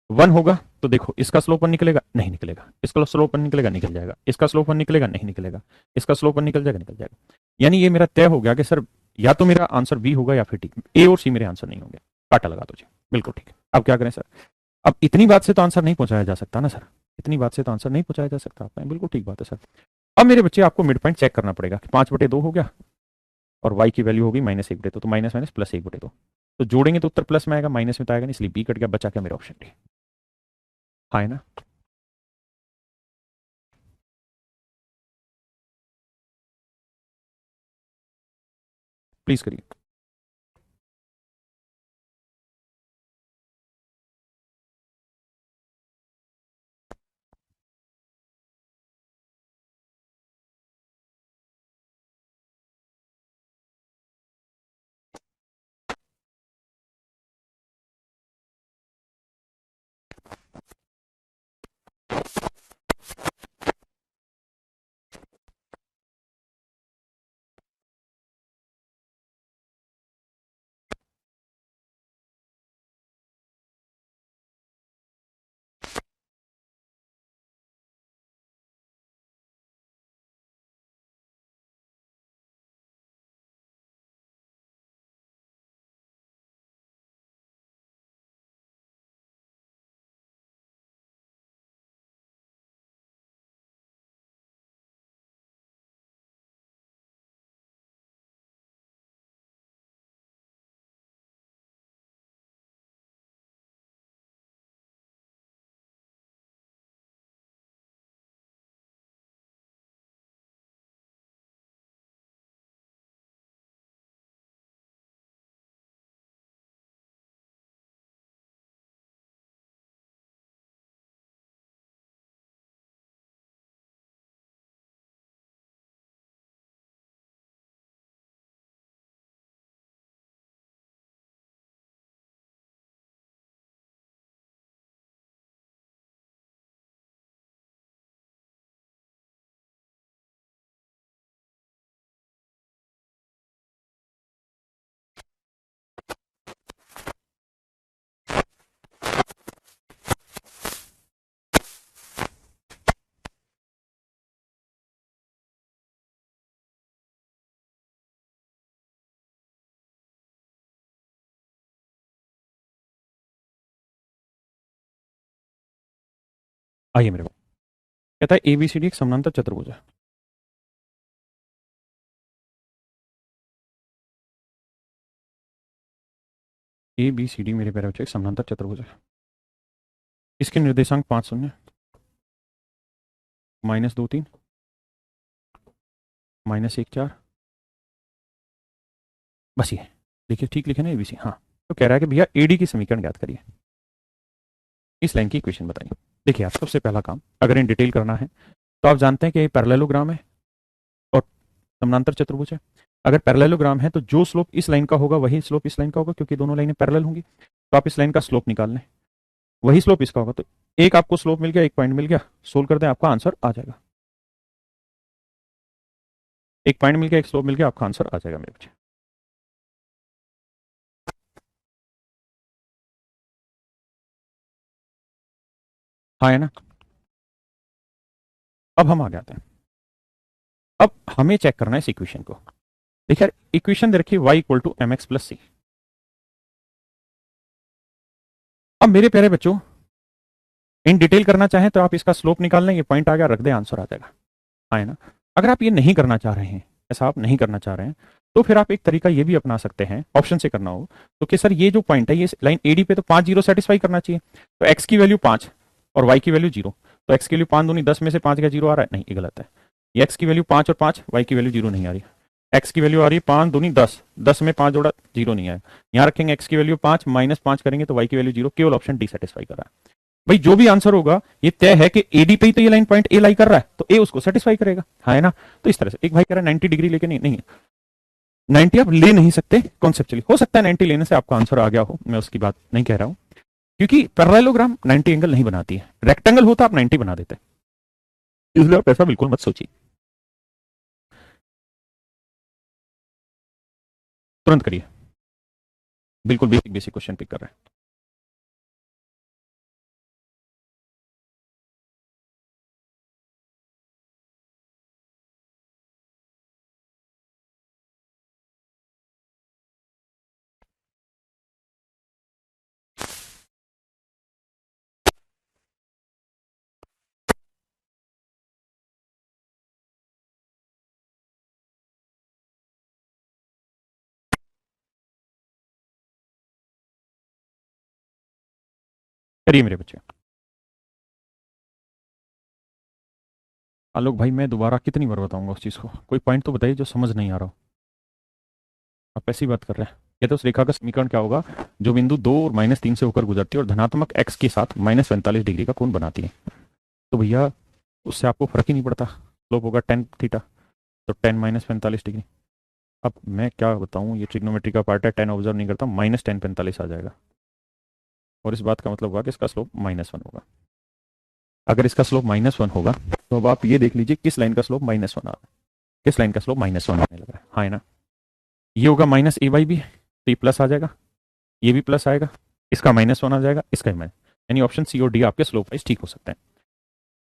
1 होगा। तो देखो इसका स्लोप 1 निकलेगा, नहीं निकलेगा, इसका स्लोप 1 निकलेगा, निकल जाएगा, इसका स्लोप 1 निकलेगा, नहीं निकलेगा, इसका स्लोप 1 निकल जाएगा, निकल जाएगा। यानी ये मेरा तय हो गया कि सर या तो मेरा आंसर बी होगा या फिर डी, ए और सी मेरे आंसर नहीं होंगे। काटा लगा दो जी, बिल्कुल ठीक है। अब क्या करें सर? अब इतनी बात से तो आंसर नहीं पहुंचाया जा सकता ना सर, इतनी बात से तो आंसर नहीं पहुंचाया जा सकता। आपने बिल्कुल ठीक बात है सर। अब मेरे बच्चे आपको मिड पॉइंट चेक करना पड़ेगा कि 5/2 हो गया और y की वैल्यू होगी -1/2, तो माइनस माइनस +1/2, तो जोड़ेंगे तो उत्तर प्लस में आएगा, माइनस में तो आएगा नहीं, इसलिए बी कट गया, बचा क्या मेरा ऑप्शन डी, हाँ है ना। प्लीज करिए। आइए मेरे को, कहता है ABCD एक समानांतर चतुर्भुज है। ABCD मेरे प्यारे बच्चे एक समानांतर चतुर्भुज है। इसके निर्देशांक 5 0 -2 3 -1 4, बस ये देखिए ठीक लिखे ना ABC। हाँ, तो कह रहा है कि भैया AD की समीकरण ज्ञात करिए। इस लाइन की इक्वेशन बताइए। देखिए आप, सबसे पहला काम अगर इन डिटेल करना है तो आप जानते हैं कि ये पैरेललोग्राम है और समानांतर चतुर्भुज है। अगर पैरेललोग्राम है तो जो स्लोप इस लाइन का होगा वही स्लोप इस लाइन का होगा, क्योंकि दोनों लाइनें पैरेलल होंगी। तो आप इस लाइन का स्लोप निकाल लें, वही स्लोप इसका होगा। तो एक आपको स्लोप मिल गया, एक पॉइंट मिल गया, सोल्व कर दें, आपका आंसर आ जाएगा। एक पॉइंट मिल गया, एक स्लोप मिल गया, आपका आंसर आ जाएगा मेरे बच्चे। हाँ है ना। अब हम आगे आते हैं। अब हमें चेक करना है इस इक्वेशन को। देखिए इक्वेशन दे रखी है y equal to m x plus c. अब मेरे प्यारे बच्चों, इन डिटेल करना चाहें तो आप इसका स्लोप निकाल लें, ये पॉइंट आ गया, रख दें, आंसर आ जाएगा। हाँ है ना। अगर आप ये नहीं करना चाह रहे हैं, ऐसा आप नहीं करना चाह रहे हैं, तो फिर आप एक तरीका ये भी अपना सकते हैं, ऑप्शन से करना हो तो कि सर ये जो पॉइंट है ये लाइन एडी पे तो 5 जीरो सेटिस्फाई करना चाहिए। तो एक्स की वैल्यू 5 और वाई की वैल्यू 0। तो एक्स की वैल्यू 5 दूनी 10 में से 5 का 0 आ रहा है, नहीं ये गलत है। ये एक्स की वैल्यू 5 और 5, वाई की वैल्यू 0 नहीं आ रही। एक्स की वैल्यू आ रही है 5 दूनी 10, 10 में 5 जोड़ा 0 नहीं आया। यहाँ रखेंगे एक्स की वैल्यू 5 माइनस 5 करेंगे तो वाई की वैल्यू 0। केवल ऑप्शन डी सेटिस्फाई कर रहा है। भाई जो भी आंसर होगा ये तय है कि एडी पे ही तो ये लाइन पॉइंट ए लाई कर रहा है, तो ए उसको सेटिस्फाई करेगा। हाँ है ना। तो इस तरह से एक भाई कह रहा है 90 डिग्री लेके, नहीं नहीं 90 आप ले नहीं सकते कॉन्सेप्चुअली। हो सकता है 90 लेने से आपका आंसर आ गया हो, मैं उसकी बात नहीं कह रहा हूं, क्योंकि पैरेललोग्राम 90 एंगल नहीं बनाती है। रेक्टेंगल होता आप 90 बना देते, इसलिए आप ऐसा बिल्कुल मत सोचिए। तुरंत करिए, बिल्कुल बेसिक बेसिक क्वेश्चन पिक कर रहे हैं। करिए मेरे बच्चे। आलोक भाई मैं दोबारा कितनी बार बताऊंगा उस चीज को, कोई पॉइंट तो बताइए जो समझ नहीं आ रहा हो। आप ऐसी बात कर रहे हैं। ये तो उस रेखा का समीकरण क्या होगा, जो बिंदु 2 और -3 से होकर गुजरती है और धनात्मक एक्स के साथ -45 डिग्री का कोण बनाती है। तो भैया उससे आपको फर्क ही नहीं पड़ता, स्लोप होगा टेन थीटा, तो 10 -45 डिग्री। अब मैं क्या बताऊं, ये ट्रिग्नोमेट्री का पार्ट है, 10 ऑब्जर्व नहीं करता, -10 45 आ जाएगा। और इस बात का मतलब होगा कि इसका स्लोप -1 होगा। अगर इसका स्लोप -1 होगा तो अब आप ये देख लीजिए किस लाइन का स्लोप -1 आ रहा है, किस लाइन का स्लोप -1 आने लगा है। हाँ है ना। ये होगा माइनस ए बाई बी, तो ये प्लस आ जाएगा, ये भी प्लस आएगा, इसका -1 आ जाएगा, इसका भी माइनस। यानी ऑप्शन सी और डी आपके स्लोप वाइज ठीक हो सकते हैं।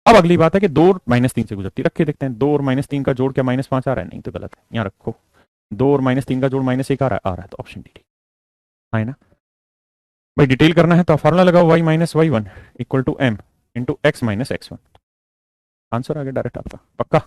अब अगली बात है कि 2 और -3 से गुजरती, रख के देखते हैं। 2 और -3 का जोड़ क्या -5 आ रहा है, नहीं तो गलत है, यहाँ रखो। 2 और -3 का जोड़ -1 आ रहा है, तो ऑप्शन डी ठीक। हाँ है ना। भाई डिटेल करना है तो फॉर्मूला लगाओ, y minus y one equal to m into x minus x one. Answer आ गया डायरेक्ट आपका, पक्का।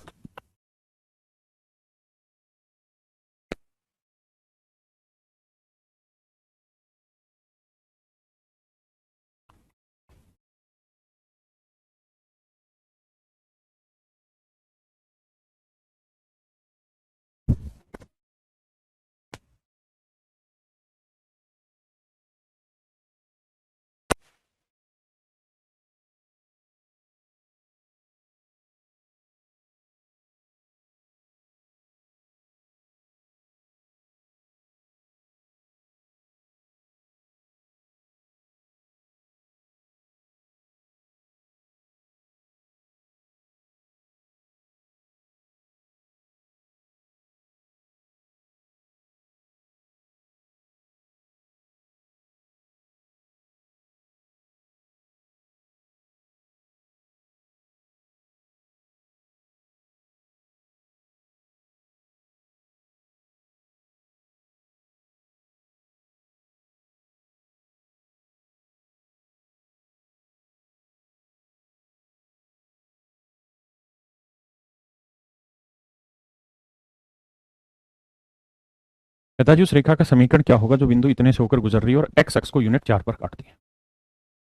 पिताजी उस रेखा का समीकरण क्या होगा जो बिंदु इतने से होकर गुजर रही है और एक्स एक्स को यूनिट 4 पर काटती है।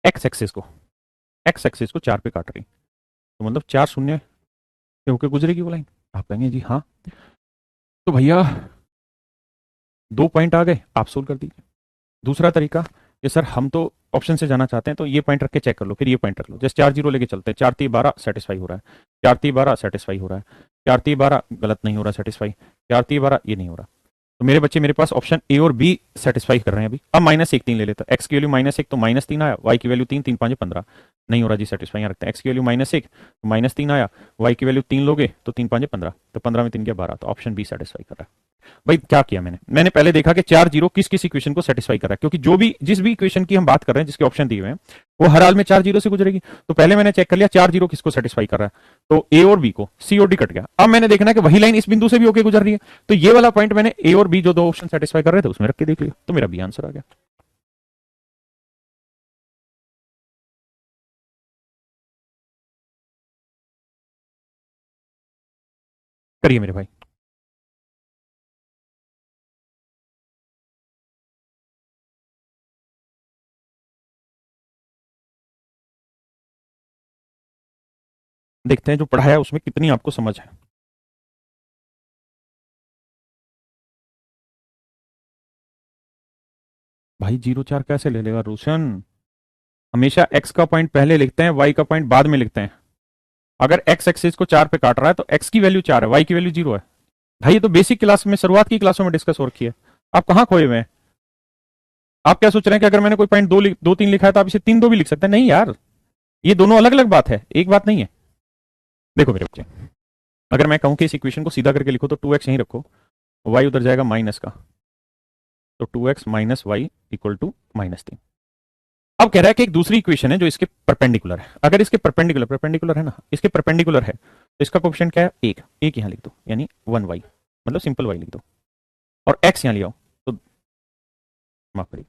एक्स एक्सिस को 4 पे काट रही, तो मतलब 4 शून्य से होकर गुजरेगी वो लाइन। आप कहेंगे जी हाँ, तो भैया 2 पॉइंट आ गए, आप सोल्व कर दीजिए। दूसरा तरीका, कि सर हम तो ऑप्शन से जाना चाहते हैं, तो ये पॉइंट रख के चेक कर लो, फिर ये पॉइंट रख लो। जैसे 4 जीरो लेके चलते हैं, 4 3 12 सेटिस्फाई हो रहा है, 4 3 12 सेटिस्फाई हो रहा है, 4 3 12 गलत नहीं हो रहा सेटिस्फाई, 4 3 12 ये नहीं हो रहा। तो मेरे बच्चे मेरे पास ऑप्शन ए और बी सेटिस्फाई कर रहे हैं अभी। अब -1 3 ले लेते हैं, एक्स की वैल्यू -1 तो -3 आया, वाई की वैल्यू 3, 3 5 15 नहीं हो रहा जी सेटिस्फाई। यहाँ रखते हैं एक्स की वैल्यू -1 तो -3 आया, वाई की वैल्यू 3 लोगे तो 3 5 15, तो 15 में 3 गया 12, तो ऑप्शन बी सेटिस्फाई कर रहा है। भाई क्या किया मैंने पहले देखा कि 4 जीरो किस किस इक्वेशन को सेटिस्फाई कर रहा है, क्योंकि जो भी जिस भी इक्वेशन की हम बात कर रहे हैं जिसके ऑप्शन दिए हुए हैं वो हर हाल में 4 जीरो से गुजरेगी। तो पहले मैंने चेक कर लिया 4 जीरो किसको सेटिस्फाई कर रहा है, तो ए और बी को, सी और डी कट गया। अब मैंने देखना है कि वही लाइन इस बिंदु से भी होकर गुजर रही है, तो ये वाला पॉइंट मैंने ए और बी जो दो ऑप्शन सेटिस्फाई कर रहे थे उसमें रख के देख लिया, तो मेरा बी आंसर आ गया। करिए मेरे भाई। देखते हैं जो पढ़ाया है उसमें कितनी आपको समझ है। भाई 0 4 कैसे ले लेगा रोशन? हमेशा एक्स का पॉइंट पहले लिखते हैं, वाई का पॉइंट बाद में लिखते हैं। अगर एक्स एक्सिस को 4 पे काट रहा है तो एक्स की वैल्यू 4 है, वाई की वैल्यू 0 है। भाई ये तो बेसिक क्लास में, शुरुआत की क्लासों में डिस्कस हो रखी है। आप कहाँ खोए हुए हैं? आप क्या सोच रहे हैं कि अगर मैंने कोई पॉइंट 2 3 लिखा है तो आप इसे 3 2 भी लिख सकते हैं? नहीं यार, ये दोनों अलग अलग बात है, एक बात नहीं है। देखो मेरे बच्चे, अगर मैं कहूं कि इस इक्वेशन को सीधा करके लिखो तो 2x यहीं रखो, y उधर जाएगा माइनस का, तो 2x minus y equal to -3। अब कह रहा है कि एक दूसरी इक्वेशन है जो इसके परपेंडिकुलर है। अगर इसके परपेंडिकुलर परपेंडिकुलर है ना, इसके परपेंडिकुलर है तो इसका कोएफिशिएंट क्या है? एक, एक यहां लिख दो, यानी 1y, मतलब सिंपल y लिख दो, और x यहां ले आओ तो माफ करिए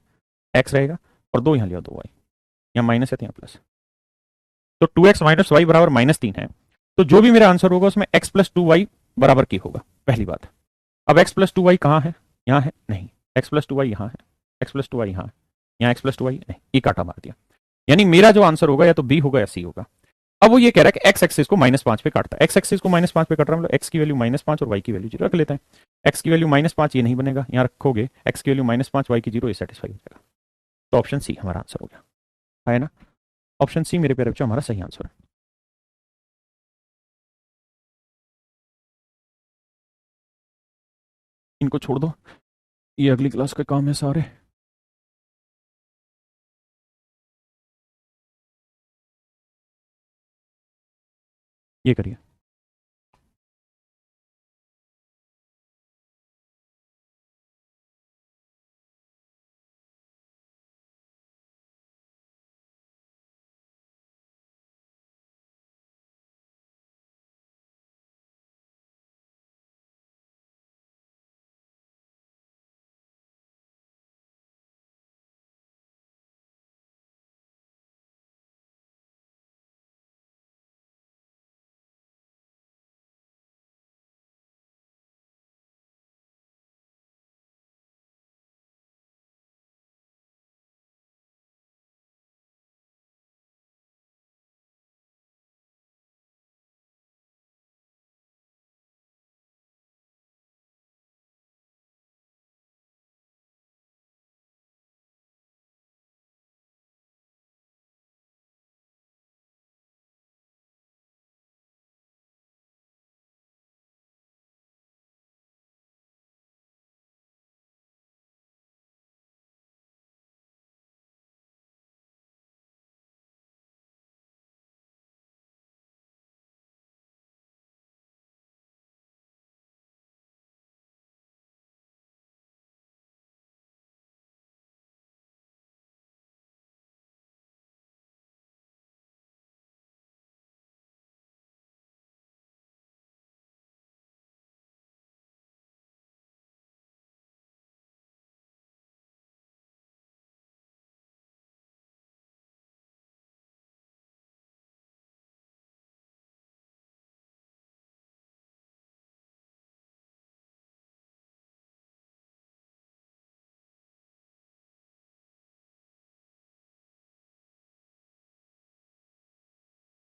x रहेगा, और 2 यहां ले आओ, 2y, यहाँ माइनस है तो यहाँ प्लस, तो 2x माइनस वाई बराबर -3 है। तो जो भी मेरा आंसर होगा उसमें x प्लस 2y बराबर की होगा, पहली बात। अब x प्लस 2y कहाँ है? यहाँ है? नहीं, x प्लस 2y यहाँ है, x प्लस 2y यहाँ है, यहाँ x प्लस 2y नहीं, ये काटा मार दिया। यानी मेरा जो आंसर होगा या तो बी होगा या सी होगा। अब वो ये कह रहा है कि एक्स एक्सिस को -5 पे काटता है, एक्स एक्सिस को -5 पे काट रहा है, मतलब एक्स की वैल्यू -5 और वाई की वैल्यू 0 रख लेते हैं। एक्स की वैल्यू -5 ये नहीं बनेगा, यहाँ रखोगे एक्स की वैल्यू -5 वाई की 0, ये सेटिस्फाई हो जाएगा। तो ऑप्शन सी हमारा आंसर हो गया, है ना? ऑप्शन सी मेरे प्यारे बच्चों हमारा सही आंसर है। इनको छोड़ दो, ये अगली क्लास के काम है सारे। ये करिए।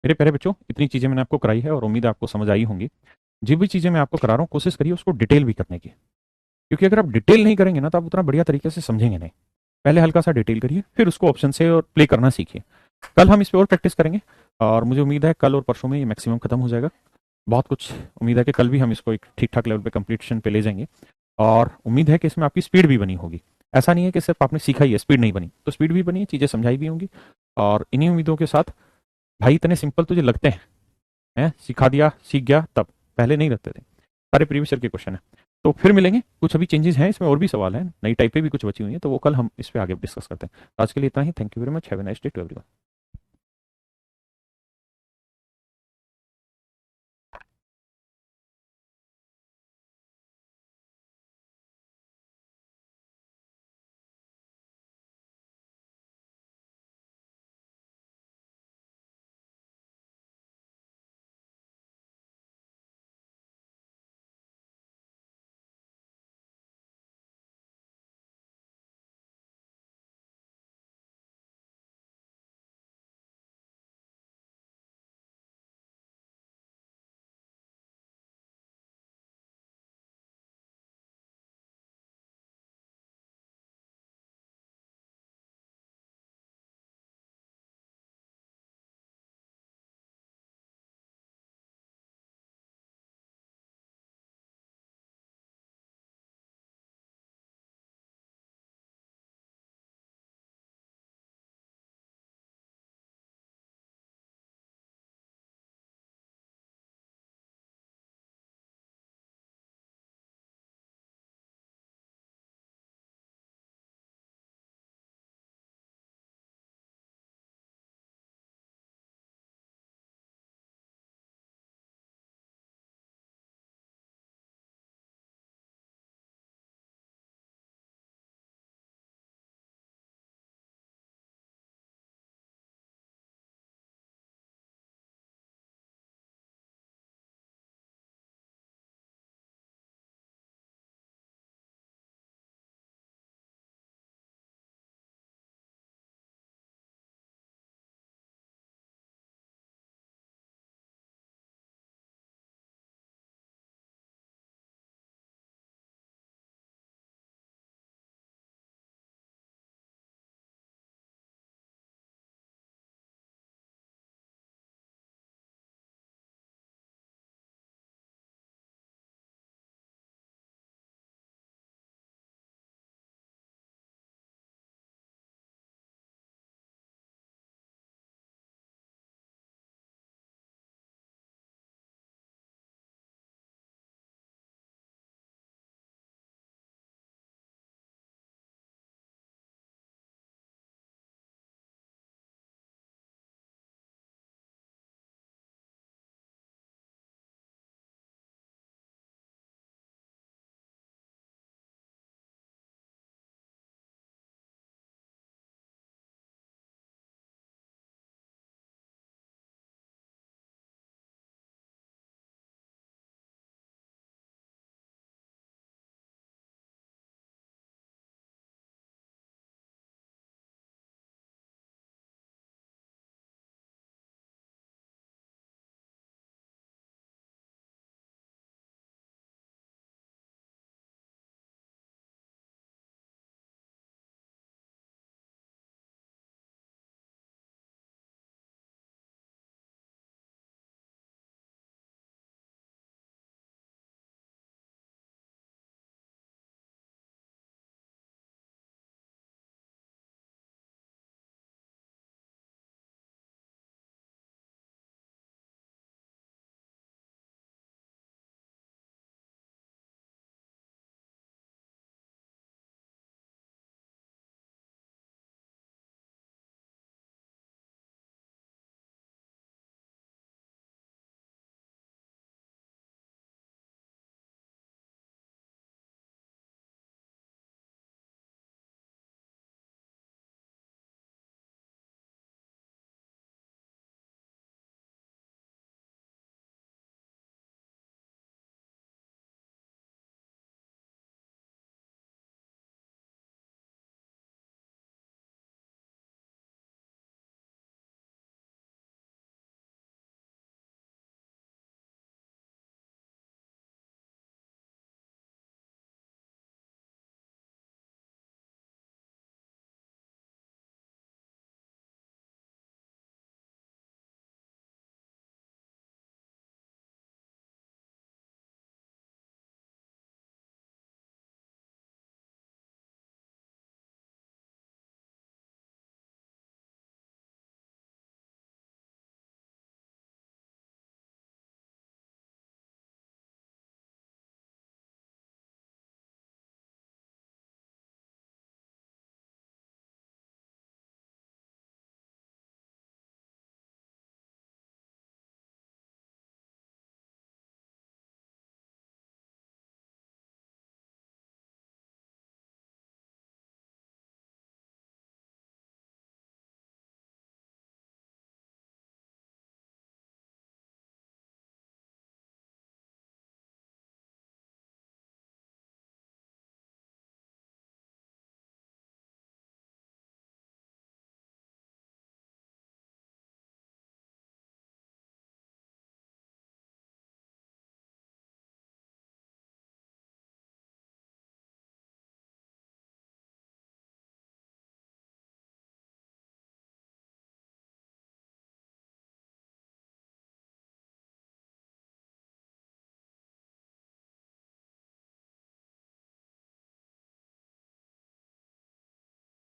मेरे प्यारे बच्चों, इतनी चीजें मैंने आपको कराई है और उम्मीद है आपको समझ आई होंगी। जो भी चीजें मैं आपको करा रहा हूँ कोशिश करिए उसको डिटेल भी करने की, क्योंकि अगर आप डिटेल नहीं करेंगे ना तो आप उतना बढ़िया तरीके से समझेंगे नहीं। पहले हल्का सा डिटेल करिए, फिर उसको ऑप्शन से और प्ले करना सीखिए। कल हम इस पर और प्रैक्टिस करेंगे और मुझे उम्मीद है कल और परसों में ये मैक्सिमम खत्म हो जाएगा। बहुत कुछ उम्मीद है कि कल भी हम इसको एक ठीक ठाक लेवल पे कंप्लीशन पे ले जाएंगे और उम्मीद है कि इसमें आपकी स्पीड भी बनी होगी। ऐसा नहीं है कि सिर्फ आपने सीखा ही है, स्पीड नहीं बनी, तो स्पीड भी बनी है, चीज़ें समझाई भी होंगी। और इन्हीं उम्मीदों के साथ, भाई इतने सिंपल तुझे लगते हैं, सिखा दिया सीख गया, तब पहले नहीं लगते थे, सारे प्रीवियस ईयर के क्वेश्चन है। तो फिर मिलेंगे, कुछ अभी चेंजेस हैं इसमें और भी सवाल हैं, नई टाइपें भी कुछ बची हुई हैं, तो वो कल हम इस पे आगे डिस्कस करते हैं। आज के लिए इतना ही। Thank you very much, have a nice day to everyone.